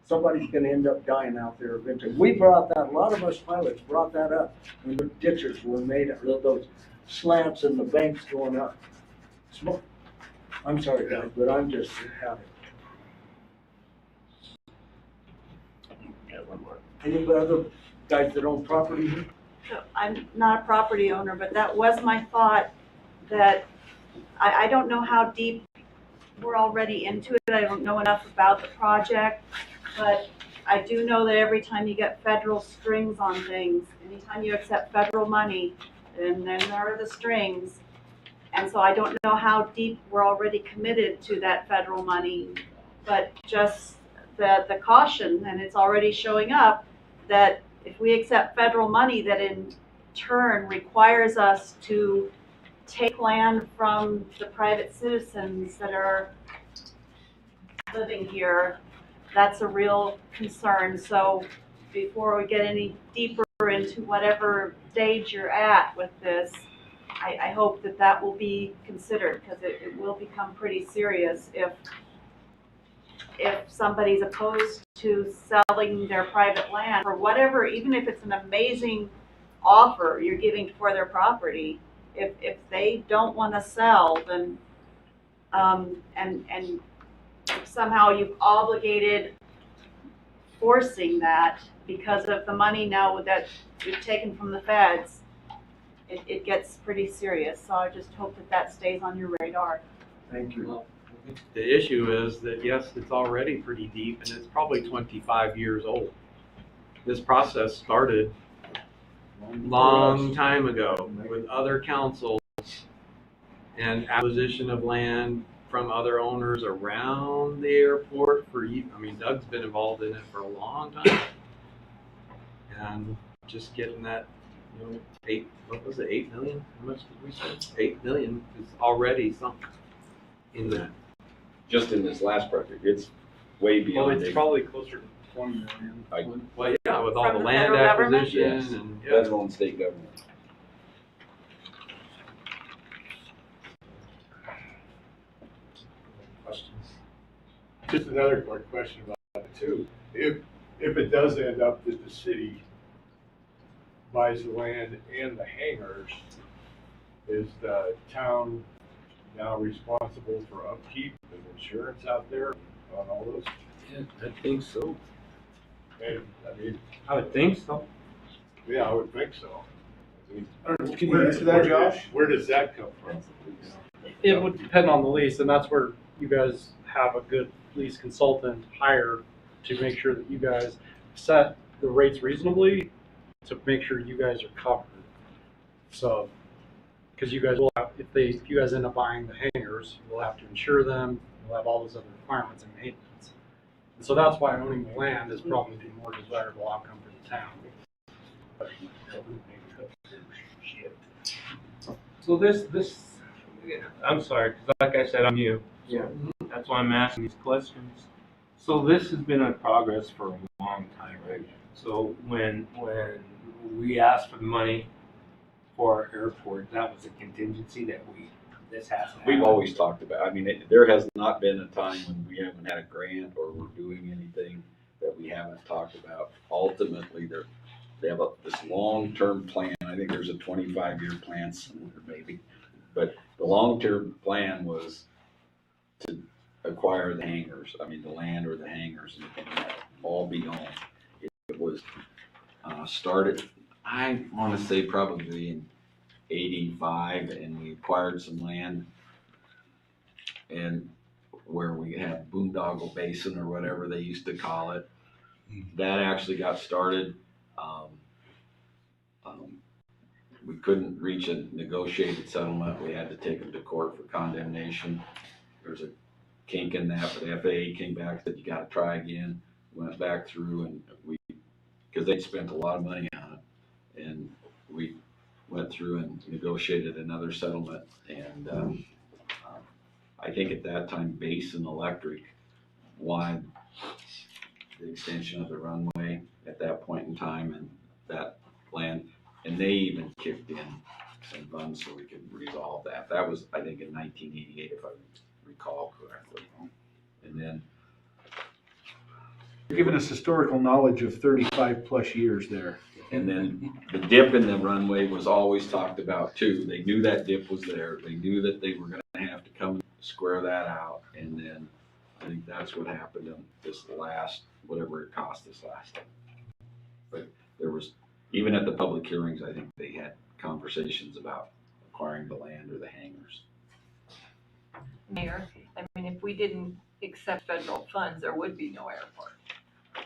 Somebody's gonna end up dying out there eventually. We brought that, a lot of us pilots brought that up when the ditches were made, those slants and the banks going up. I'm sorry, guys, but I'm just happy. Any other guys that own property here? So I'm not a property owner, but that was my thought, that I don't know how deep we're already into it. I don't know enough about the project, but I do know that every time you get federal strings on things, anytime you accept federal money, and then there are the strings. And so I don't know how deep we're already committed to that federal money, but just the caution, and it's already showing up, that if we accept federal money, that in turn requires us to take land from the private citizens that are living here, that's a real concern. So before we get any deeper into whatever stage you're at with this, I hope that that will be considered, because it will become pretty serious if somebody's opposed to selling their private land for whatever, even if it's an amazing offer you're giving for their property, if they don't want to sell, then and somehow you've obligated forcing that because of the money now that we've taken from the feds, it gets pretty serious. So I just hope that that stays on your radar. Thank you. Well, the issue is that, yes, it's already pretty deep, and it's probably 25 years old. This process started long time ago with other councils and acquisition of land from other owners around the airport for, I mean, Doug's been involved in it for a long time. and just getting that, you know, 8 million? How much did we spend? 8 million is already sunk in that. Just in this last project, it's way Well, beyond. it's probably closer to 20 million. Well, yeah, with all From the the land federal government? acquisition Yes, and, yeah. federal and state government. Questions? Just another quick question about it too. If it does end up that the city buys the land and the hangars, is the town now responsible for upkeep and insurance out there on all those? Yeah, I think so. And, I mean, I would think so. yeah, I would think so. I mean, Can you answer that, Josh? Where does that come from? It would depend on the lease, and that's where you guys have a good lease consultant hired to make sure that you guys set the rates reasonably to make sure you guys are covered. So, because you guys will have, if you guys end up buying the hangars, you'll have to insure them, you'll have all those other requirements and maintenance. And so that's why owning the land is probably the more desirable outcome for the town. So this, I'm sorry, 'cause like I said, I'm new. Yeah. That's why I'm asking these questions. So this has been in progress for a long time, right? So when we asked for the money for our airport, that was a contingency that this has to happen. We've always talked about, I mean, there has not been a time when we haven't had a grant or we're doing anything that we haven't talked about. Ultimately, they have this long-term plan. I think there's a 25-year plan somewhere maybe. But the long-term plan was to acquire the hangars, I mean, the land or the hangars, and that all be owned. It was started, I want to say probably in 85, and we acquired some land and where we had Boondoggle Basin or whatever they used to call it. That actually got started. We couldn't reach a negotiated settlement. We had to take them to court for condemnation. There's a kink in that, but the FAA came back and said, you gotta try again. Went back through and because they'd spent a lot of money on it, and we went through and negotiated another settlement. And I think at that time, Basin Electric wanted the extension of the runway at that point in time, and that land, and they even kicked in some funds so we could resolve that. That was, I think, in 1988, if I recall correctly. And then You're giving us historical knowledge of 35 plus years there. And then the dip in the runway was always talked about too. They knew that dip was there. They knew that they were gonna have to come square that out. And then I think that's what happened in this last, whatever it cost us last time. But there was, even at the public hearings, I think they had conversations about acquiring the land or the hangars. Mayor, I mean, if we didn't accept federal funds, there would be no airport.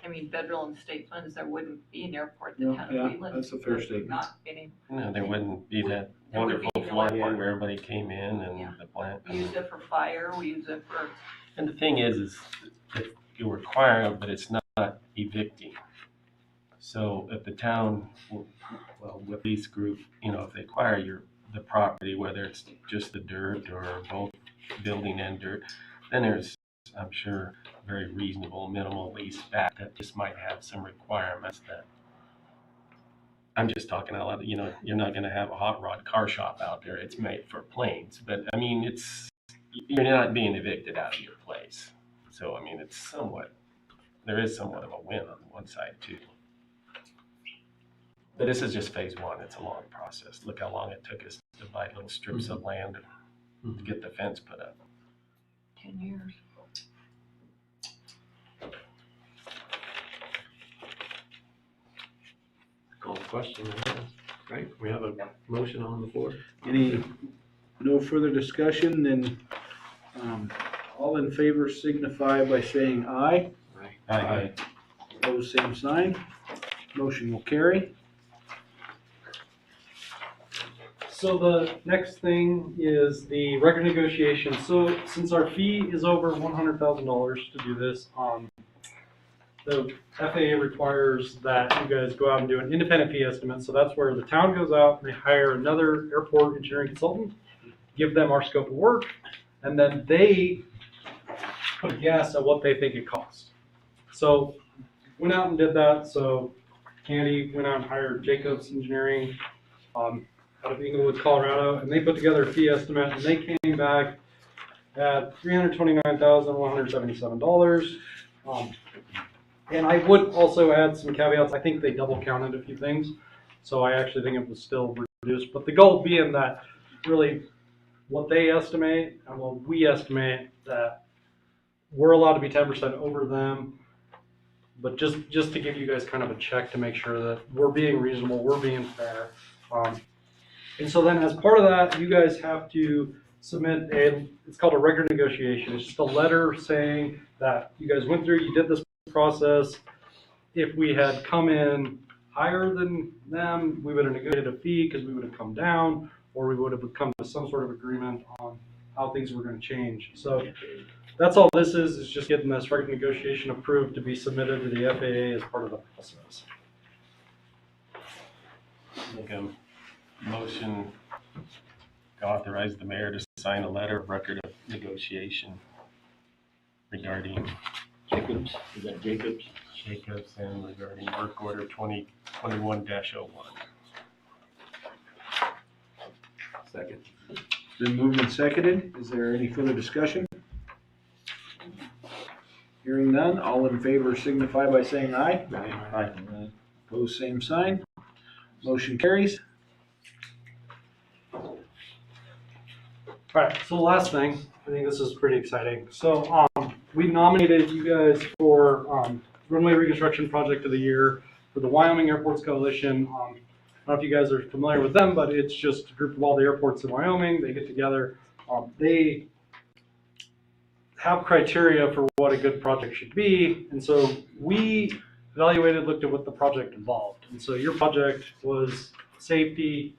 I mean, federal and state funds, there wouldn't be an airport in the town of Wheatland. That's a fair statement. Not any. No, there wouldn't be that There would be wonderful no flood airport. where everybody came in and the plant. We use it for fire, we use it for. And the thing is if you require it, but it's not evicting. So if the town, well, with Lease Group, you know, if they acquire the property, whether it's just the dirt or both building and dirt, then there's, I'm sure, very reasonable minimal lease back that just might have some requirements that, I'm just talking out loud, you know, you're not gonna have a hot rod car shop out there. It's made for planes, but I mean, you're not being evicted out of your place. So, I mean, there is somewhat of a win on one side too. But this is just phase one. It's a long process. Look how long it took us to buy little strips of land to get the fence put up. 10 years. Call the question, right? We have a motion on the floor. No further discussion, then all in favor signify by saying aye. Aye. Opposed, same sign. Motion will carry. So the next thing is the record negotiation. So since our fee is over $100,000 to do this, the FAA requires that you guys go out and do an independent fee estimate. So that's where the town goes out and they hire another airport engineering consultant, give them our scope of work, and then they put a guess at what they think it costs. So went out and did that. So Candy went out and hired Jacobs Engineering out of Inglewood, Colorado, and they put together a fee estimate, and they came back at $329,177. And I would also add some caveats. I think they double counted a few things, so I actually think it was still reduced. But the goal being that really what they estimate and what we estimate, that we're allowed to be 10% over them. But just to give you guys kind of a check to make sure that we're being reasonable, we're being fair. And so then as part of that, you guys have to submit it's called a record negotiation. It's just a letter saying that you guys went through, you did this process. If we had come in higher than them, we would have negotiated a fee because we would have come down, or we would have come to some sort of agreement on how things were going to change. So that's all this is just getting this record negotiation approved to be submitted to the FAA as part of the process. Make a motion to authorize the mayor to sign a letter of record of negotiation regarding Jacobs, is that Jacobs? Jacobs and regarding work order 2021-01. Second. Been moved and seconded. Is there any further discussion? Hearing none, all in favor signify by saying aye. Aye. Opposed, same sign. Motion carries. All right, so the last thing, I think this is pretty exciting. So we nominated you guys for Runway Reconstruction Project of the Year for the Wyoming Airports Coalition. I don't know if you guys are familiar with them, but it's just a group of all the airports in Wyoming. They get together. They have criteria for what a good project should be. And so we evaluated, looked at what the project involved. And so your project was safety.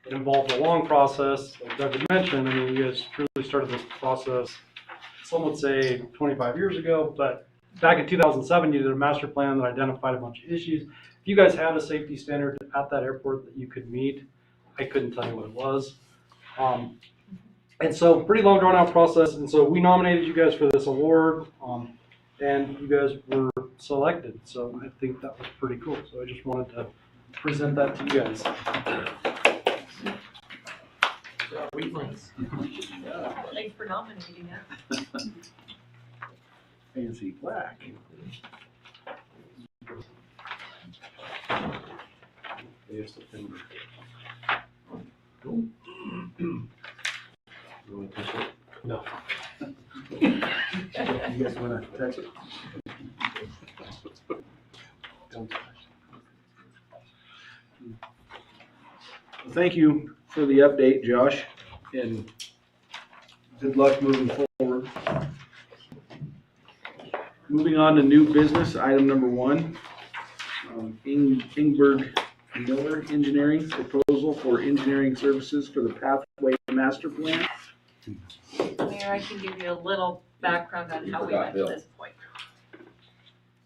It involved a long process. Like Doug had mentioned, I mean, you guys truly started this process, some would say 25 years ago, but back in 2007, you did a master plan that identified a bunch of issues. If you guys had a safety standard at that airport that you could meet, I couldn't tell you what it was. And so pretty long drawn out process. And so we nominated you guys for this award, and you guys were selected. So I think that was pretty cool. So I just wanted to present that to you guys. Thanks for nominating us. Fancy plaque. September. Cool. You want to touch it? No. You guys want to touch it? Don't touch Well, thank you for the update, Josh, and good luck moving forward. Moving on to new business, item number 1. Ingberg Miller Engineering proposal for engineering services for the Pathway Master Plan. Mayor, I can give you a little background on how we got to this point.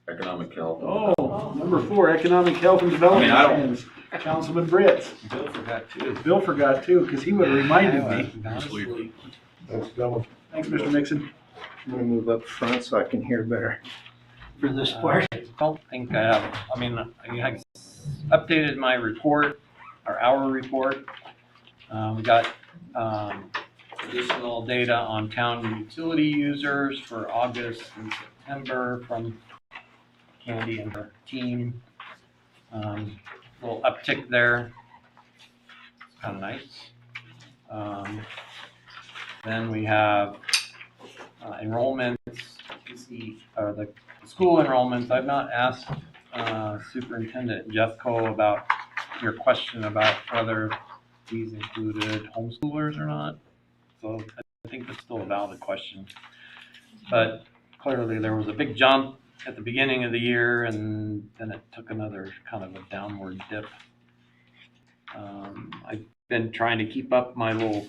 Economic health. Oh, number 4, Economic Health and Development. I don't- Plans. Councilman Britz. Bill forgot too. Bill forgot too, because he would have reminded me. Let's go. Thanks, Mr. Mixon. I'm gonna move up front so I can hear better. For this part? I don't think I have, I mean, I updated my report, our report. We got additional data on town utility users for August and September from Candy and her team. Little uptick there. It's kind of nice. Then we have enrollments, the school enrollments. I've not asked Superintendent Jeffco about your question about whether these included homeschoolers or not. So I think that's still a valid question. But clearly there was a big jump at the beginning of the year, and then it took another kind of a downward dip. I've been trying to keep up my little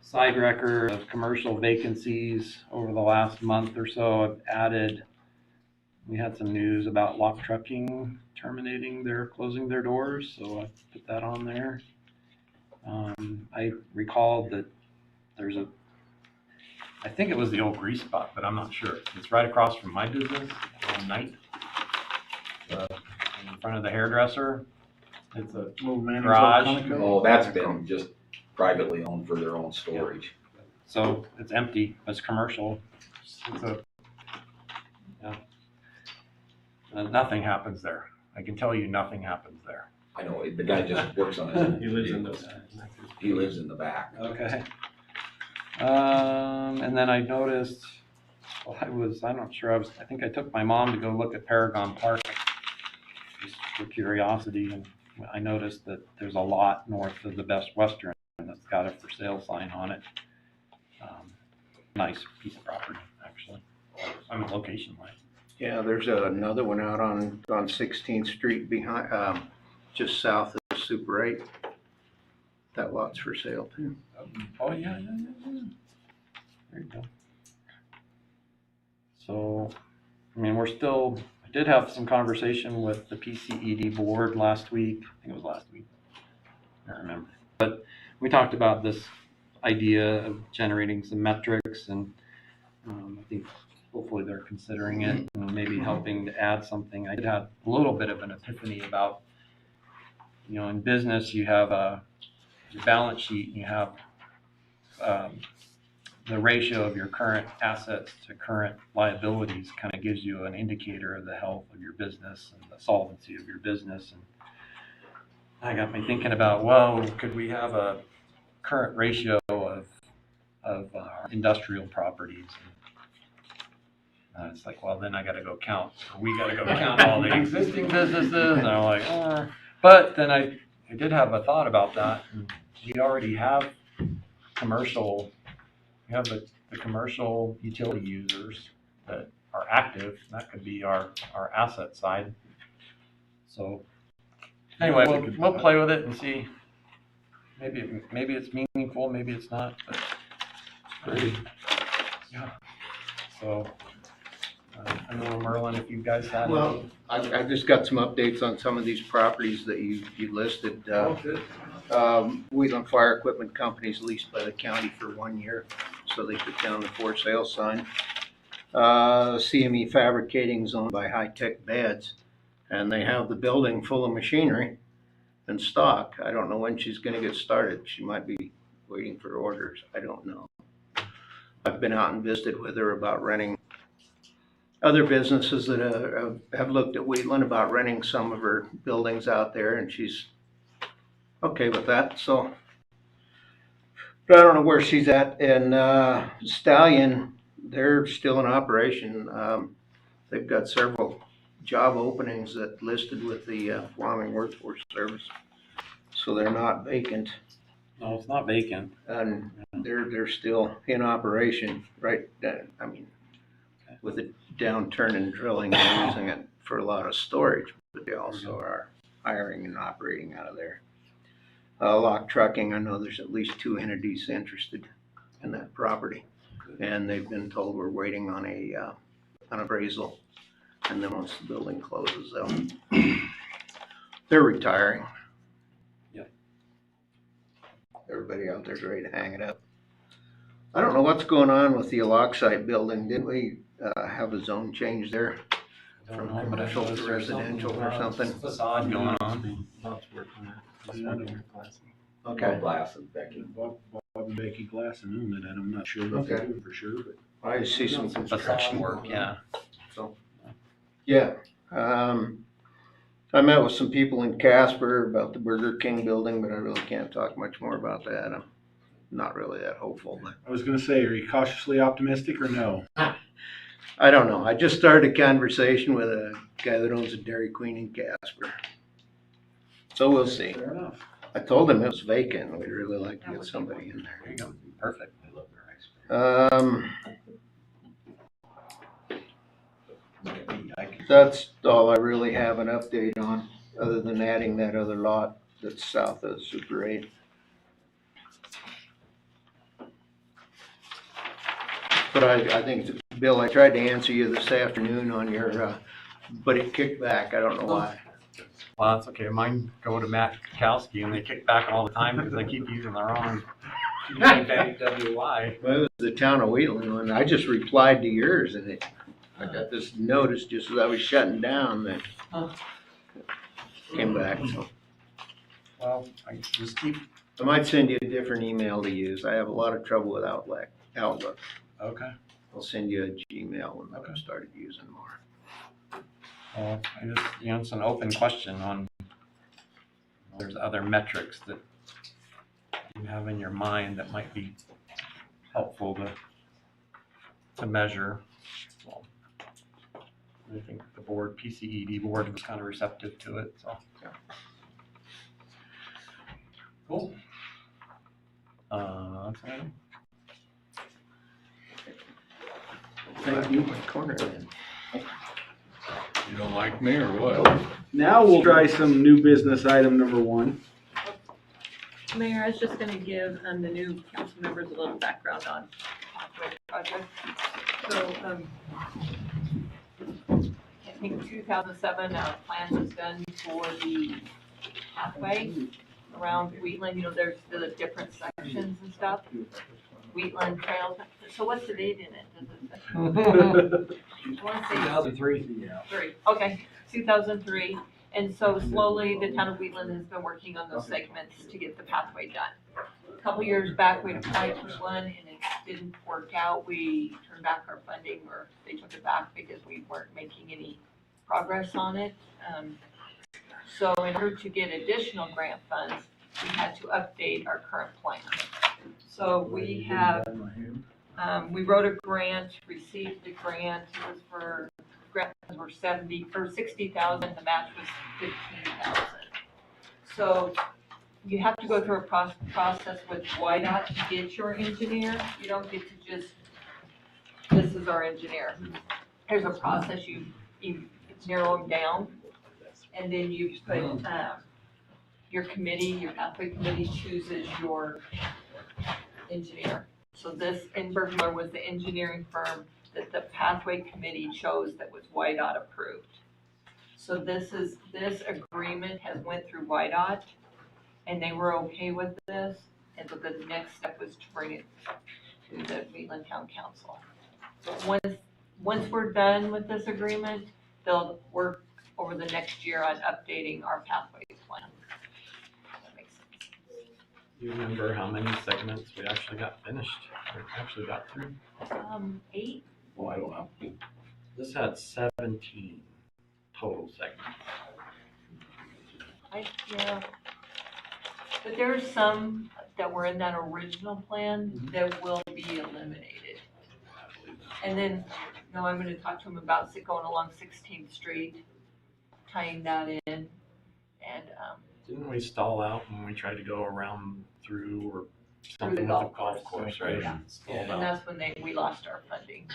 side record of commercial vacancies over the last month or so. I've added we had some news about Lock Trucking closing their doors, so I put that on there. I recalled that I think it was the old grease spot, but I'm not sure. It's right across from my business on Night, in front of the hairdresser. It's a garage. Oh, that's been just privately owned for their own storage. So it's empty, it's commercial. Nothing happens there. I can tell you nothing happens there. I know, the guy just works on his own. He lives in the back. Okay. And then I noticed, I'm not sure, I think I took my mom to go look at Paragon Park, just for curiosity, and I noticed that there's a lot north of the Best Western that's got a for sale sign on it. Nice piece of property, actually. I'm location wise. Yeah, there's another one out on 16th Street behind, just south of Super 8. That lot's for sale too. Oh, yeah. There you go. So, I mean, I did have some conversation with the PCED board last week. I think it was last week. I don't remember. But we talked about this idea of generating some metrics, and I think hopefully they're considering it and maybe helping to add something. I did have a little bit of an epiphany about, in business you have your balance sheet and you have the ratio of your current assets to current liabilities kind of gives you an indicator of the health of your business and the solvency of your business. And I got me thinking about, well, could we have a current ratio of industrial properties? It's like, well, then I got to go count. We got to go count all the existing businesses. And I'm like, But then I did have a thought about that. And we already have commercial. We have the commercial utility users that are active. That could be our asset side. So anyway, we'll play with it and see. Maybe it's meaningful, maybe it's not. But it's pretty. Yeah. So. I don't know, Merlin, if you guys had. Well, I just got some updates on some of these properties that you listed. Wheatland Fire Equipment Company is leased by the county for 1 year, so they took down the for sale sign. CME Fabricating is owned by High Tech Beds, and they have the building full of machinery and stock. I don't know when she's going to get started. She might be waiting for orders. I don't know. I've been out and visited with her about renting. Other businesses that have looked at Wheatland about renting some of her buildings out there, and she's okay with that. So, but I don't know where she's at. And Stallion, they're still in operation. They've got several job openings that listed with the Wyoming Workforce Service, so they're not vacant. No, it's not vacant. And they're still in operation, right? I mean, with a downturn in drilling, they're using it for a lot of storage, but they also are hiring and operating out of there. Lock Trucking, I know there's at least 2 entities interested in that property, and they've been told we're waiting on an appraisal, and then once the building closes, they're retiring. Yep. Everybody out there's ready to hang it up. I don't know what's going on with the Aloxite building. Didn't we have a zone change there from commercial to residential or something? Facade going on. Okay. Glass and Becky. Bob and Becky Glass and own it, and I'm not sure what they're doing for sure, but. I see some Construction work, yeah. So, yeah. I met with some people in Casper about the Burger King building, but I really can't talk much more about that. I'm not really that hopeful. But I was gonna say, are you cautiously optimistic or no? I don't know. I just started a conversation with a guy that owns a Dairy Queen in Casper. So we'll see. Fair enough. I told him it was vacant. We'd really like to get somebody in there. There you go. Perfect. That's all I really have an update on, other than adding that other lot that's south of Super 8. But I think, Bill, I tried to answer you this afternoon on your but it kicked back. I don't know why. Well, that's okay. Mine go to Matt Kukowski and they kick back all the time because they keep using the wrong bank WY. Well, it was the town of Wheatland one. I just replied to yours and I got this notice just as I was shutting down that came back, so. Well, I just keep. I might send you a different email to use. I have a lot of trouble with Outlook. Okay. I'll send you a Gmail when I started using more. Well, I just, it's an open question on, there's other metrics that you have in your mind that might be helpful to measure. Well, I think the board, PCED board was kind of receptive to it, so. Yeah. Cool. That's all. Thank you. My corner then. You don't like me or what? Now we'll try some new business item number 1. Mayor, I was just gonna give the new council members a little background on pathway project. So, I think 2007, plan was done for the pathway around Wheatland. There's the different sections and stuff. Wheatland Trail. So what's the date in it? Does it say? I want to say 2003. Okay, 2003. And so slowly, the town of Wheatland has been working on those segments to get the pathway done. A couple years back, we applied for one and it didn't work out. We turned back our funding, or they took it back because we weren't making any progress on it. So in order to get additional grant funds, we had to update our current plan. So we have, we wrote a grant, received the grant. It was for, grants were 60,000, the match was 15,000. So you have to go through a process with YDOT to get your engineer. You don't get to just, this is our engineer. There's a process, you narrow them down, and then you put, your committee, your pathway committee chooses your engineer. So this in Bergmar was the engineering firm that the pathway committee chose that was YDOT approved. So this agreement has went through YDOT and they were okay with this. And so the next step was to bring it to the Wheatland Town Council. So once we're done with this agreement, they'll work over the next year on updating our pathway plan. That makes sense. You remember how many segments we actually got finished, or actually got through? 8. Oh, I don't know. This had 17 total segments. Yeah. But there are some that were in that original plan that will be eliminated. And then, I'm going to talk to them about going along 16th Street, tying that in, and didn't we stall out when we tried to go around through or something the with golf the golf course, right? Yeah. And that's when we lost our funding.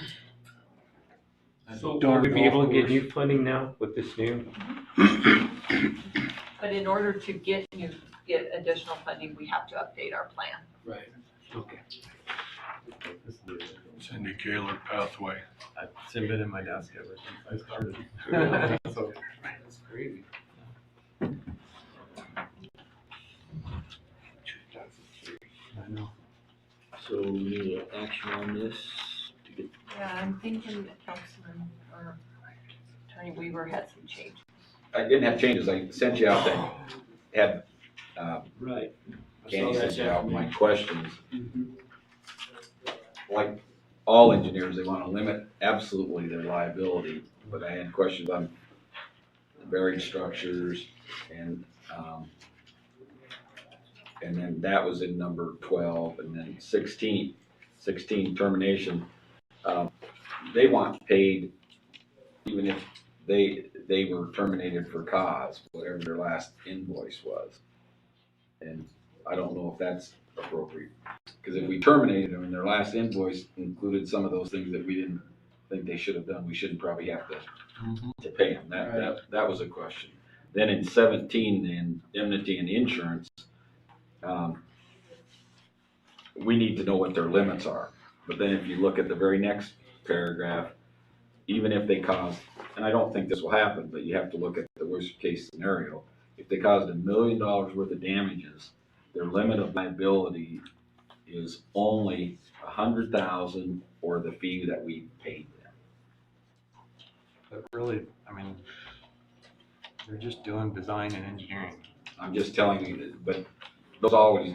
So will we be able to get new funding now with this new? But in order to get additional funding, we have to update our plan. Right. Okay. Cindy Kaler pathway. It's been in my desk ever since I started. So, That's crazy. I know. So we need action on this to get. Yeah, I'm thinking that Councilman or Attorney Weaver had some changes. I didn't have changes. I sent you out that had, Right. Candy sent you out my questions. Like all engineers, they want to limit absolutely their liability, but I had questions on buried structures and then that was in number 12, and then 16 termination. They want paid even if they were terminated for cause, whatever their last invoice was. And I don't know if that's appropriate. Because if we terminated them and their last invoice included some of those things that we didn't think they should have done, we shouldn't probably have to pay them. That was a question. Then in 17, the indemnity and insurance, we need to know what their limits are. But then if you look at the very next paragraph, even if they caused, and I don't think this will happen, but you have to look at the worst case scenario. If they caused $1 million worth of damages, their limit of liability is only $100,000 or the fee that we paid them. But really, I mean, they're just doing design and engineering. I'm just telling you that, but those always,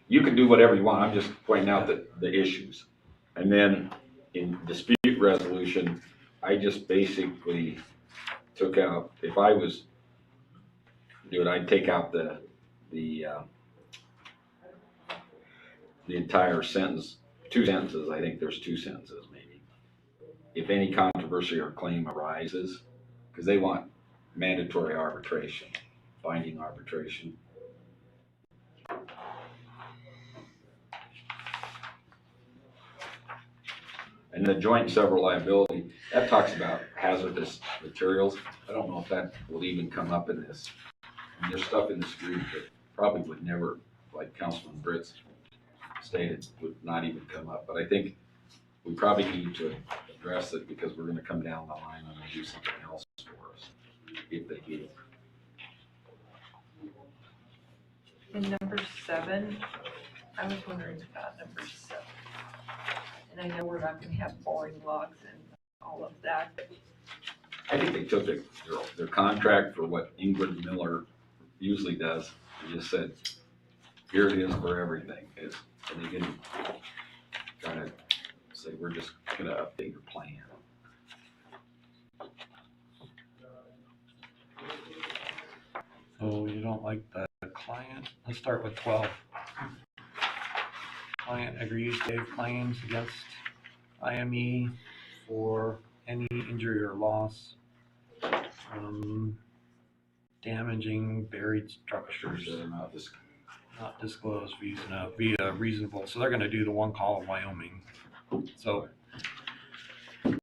you can do whatever you want. I'm just pointing out the issues. And then in dispute resolution, I just basically took out, if I was doing, I'd take out the entire sentence, 2 sentences. I think there's 2 sentences maybe. If any controversy or claim arises, because they want mandatory arbitration, binding arbitration. And the joint and several liability, that talks about hazardous materials. I don't know if that will even come up in this. And there's stuff in this agreement that probably would never, like Councilman Britz stated, would not even come up. But I think we probably need to address it because we're going to come down the line and do something else for us if they do. And number 7, I was wondering about number 7. And I know we're not gonna have boring logs and all of that, but I think they took their contract for what Ingrid Miller usually does and just said, here it is for everything. And they didn't try to say, we're just going to update your plan. So you don't like the client? Let's start with 12. Client agrees to waive claims against IME for any injury or loss, damaging buried structures that are not disclosed via reasonable. So they're going to do the one call of Wyoming. So what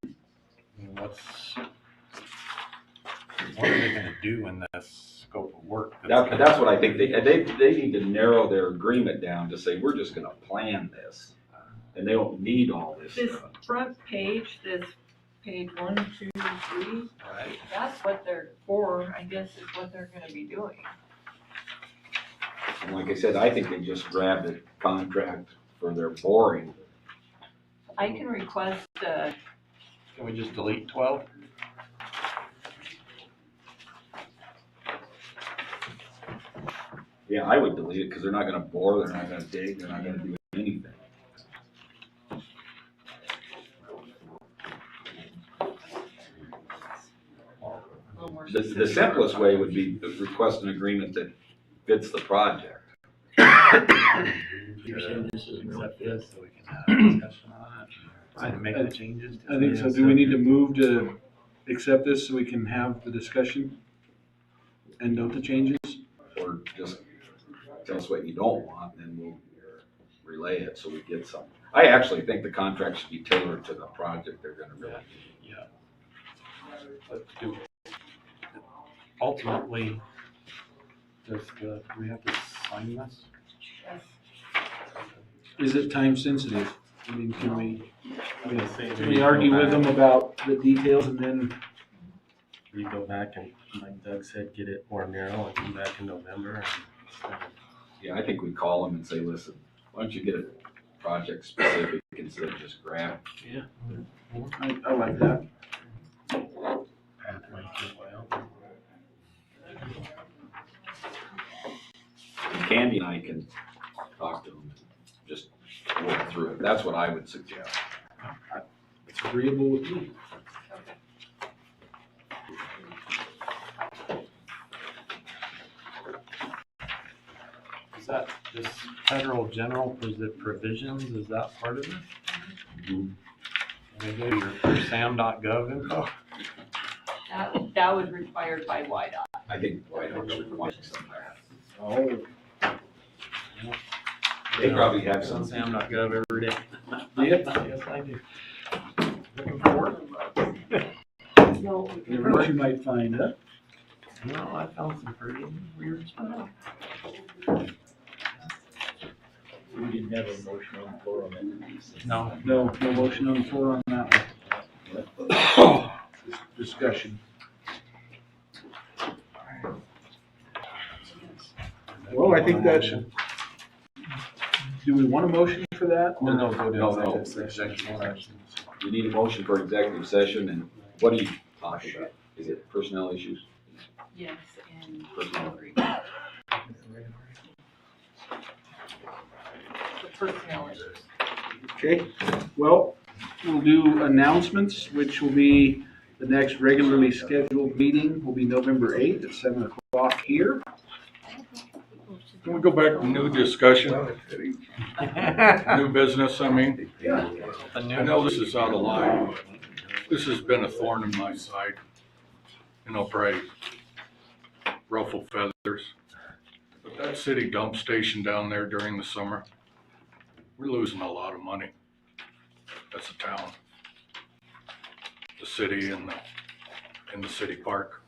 are they going to do in this scope of work? That's what I think they need to narrow their agreement down to say, we're just going to plan this. And they don't need all this this stuff. front page, this page 1, 2, 3, Right. that's what they're for, I guess, is what they're gonna be doing. And like I said, I think they just grabbed a contract for their boring. I can request, Can we just delete 12? Yeah, I would delete it because they're not going to bore, they're not going to dig, they're not going to do anything. The simplest way would be to request an agreement that fits the project. You're saying this is accept this so we can have a discussion on it and make the changes? I think so. Do we need to move to accept this so we can have the discussion and note the changes? Or just tell us what you don't want, and then we'll relay it so we get some. I actually think the contract should be tailored to the project they're gonna really do. Yeah. But ultimately, do we have to sign this? Is it time sensitive? I mean, can we Can we argue with them about the details and then? We go back and, like Doug said, get it more narrow and come back in November. Yeah, I think we call them and say, listen, why don't you get it project specific instead of just grab. Yeah. I like that. Pathway to Wyoming. And Candy and I can talk to them, and just work through it. That's what I would suggest. It's agreeable with me. Is that this federal general provisions, is that part of it? Mm-hmm. Can we go your sam.gov info? that was required by WIDOT. I think WIDOT requires some of that. Oh. They probably have some. sam.gov every day. Yep. Yes, I do. Looking forward. Never know what you might find, huh? No, I found some pretty weird stuff. We didn't have a motion on the floor on that. No. No motion on the floor on that one. Discussion. Well, I think that's, do we want a motion for that? No, go to No, executive session. You need a motion for executive session, and what are you talking about? Is it personnel issues? Yes, and Personnel. the personnel issues. Okay, well, we'll do announcements, which will be the next regularly scheduled meeting will be November 8th at 7 o'clock here. Can we go back to new discussion? New business, I mean. I know this is out of line, but this has been a thorn in my side. You know, probably ruffle feathers. But that city dump station down there during the summer, we're losing a lot of money. That's a town. The city and the city park.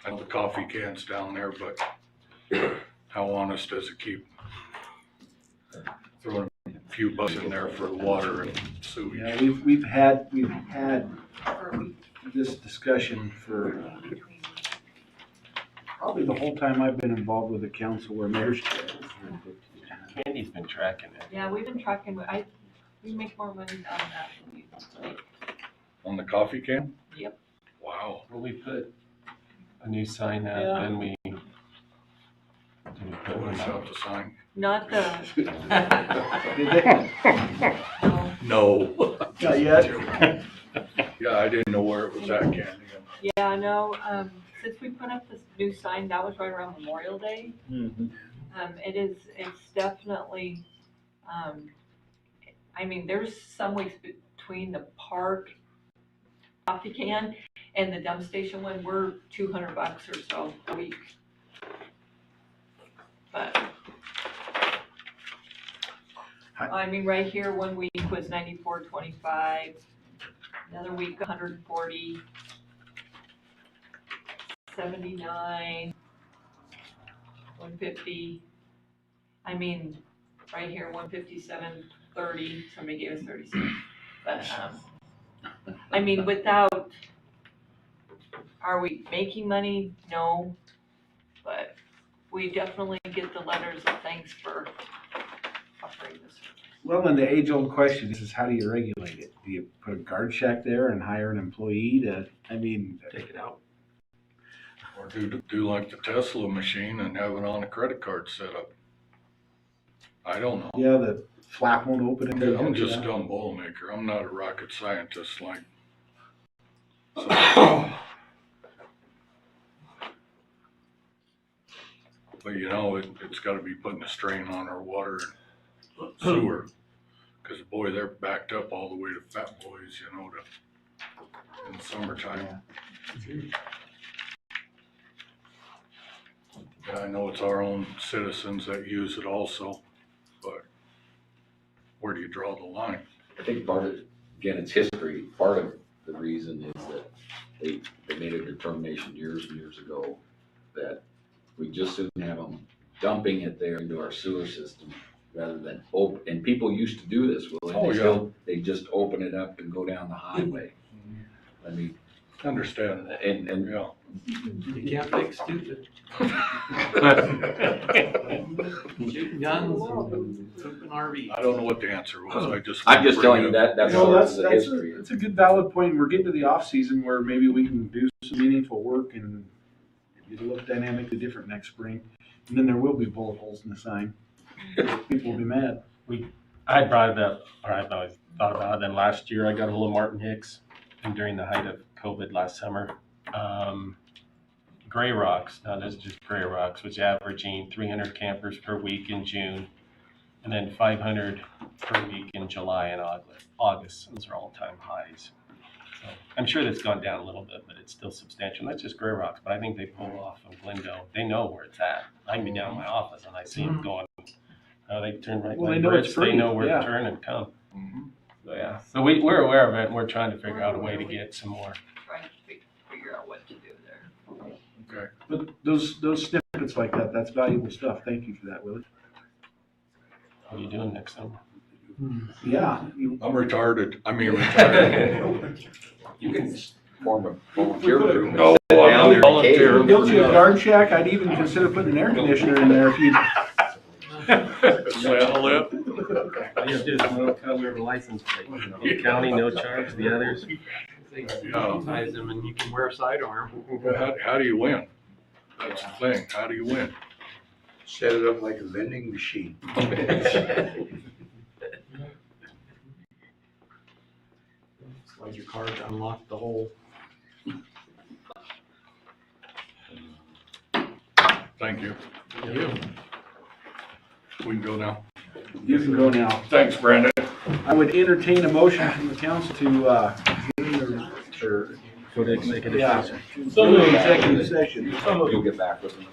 And the coffee cans down there, but how honest does it keep? Throwing a few bucks in there for water and sewage. Yeah, we've had this discussion for probably the whole time I've been involved with the council where mayor's. Candy's been tracking it. Yeah, we've been tracking, we make more money on that than we make. On the coffee can? Yep. Wow. Well, we put a new sign up Yeah. and we put one What's out up. the sign? Not the. No. Not yet. Yeah, I didn't know where it was at, Candy. Yeah, no, since we put up this new sign, that was right around Memorial Day. It's definitely, I mean, there's some weeks between the park coffee can and the dump station when we're $200 or so a week. But, I mean, right here, one week was $94.25, another week, $140, $79, $150. I mean, right here, $157.30. Somebody gave us 36. But I mean, without, are we making money? No, but we definitely get the letters of thanks for offering this. Well, and the age-old question is how do you regulate it? Do you put a guard shack there and hire an employee to, I mean. Take it out. Or do like the Tesla machine and have it on a credit card setup. I don't know. Yeah, the flap won't open until. I'm just a dumb bowl maker. I'm not a rocket scientist like. So. But you know, it's gotta be putting a strain on our water and sewer. Cause boy, they're backed up all the way to Fat Boys, you know, in the summertime. Yeah, I know it's our own citizens that use it also, but where do you draw the line? I think part of, again, it's history. Part of the reason is that they made a determination years and years ago that we just soon have them dumping it there into our sewer system rather than and people used to do this, Will. Oh, yeah. They just open it up and go down the highway. I mean. Understand. And yeah. You can't fix stupid. Shooting guns and pooping RVs. I don't know what the answer was. I'm just telling you that that's part of the That's history. a good valid point. We're getting to the off season where maybe we can do some meaningful work and it'll look dynamically different next spring. And then there will be bullet holes in the sign. People will be mad. I brought it up, or I've always thought about it. Then last year I got a hold of Martin Hicks, and during the height of COVID last summer, Gray Rocks, now this is just Gray Rocks, was averaging 300 campers per week in June, and then 500 per week in July and August. Those are all-time highs. So I'm sure that's gone down a little bit, but it's still substantial. That's just Gray Rocks, but I think they pull off of Glendale. They know where it's at. I can be down in my office and I see them going. They turn right Well, lane they know bridge. it's free. They know where Yeah. to turn and come. So yeah. So we're aware of it, and we're trying to figure out a way to get some more. Trying to figure out what to do there. Okay. But those snippets like that, that's valuable stuff. Thank you for that, Willie. What are you doing next summer? Yeah. I'm retarded. I mean, retired. You can form a volunteer group. No, and sit I'm down there a volunteer. occasionally. Built you a guard shack, I'd even consider putting an air conditioner in there if you. Saddle it. All you have to do is one color of a license plate. The county, no charge, the others. Ties them and you can wear a sidearm. How do you win? That's the thing. How do you win? Set it up like a vending machine. Slide your card to unlock the hole. Thank you. You. We can go now. You can go now. Thanks, Brandon. I would entertain a motion from the council to, Go to executive yeah, session. go to executive session. You'll get back with them.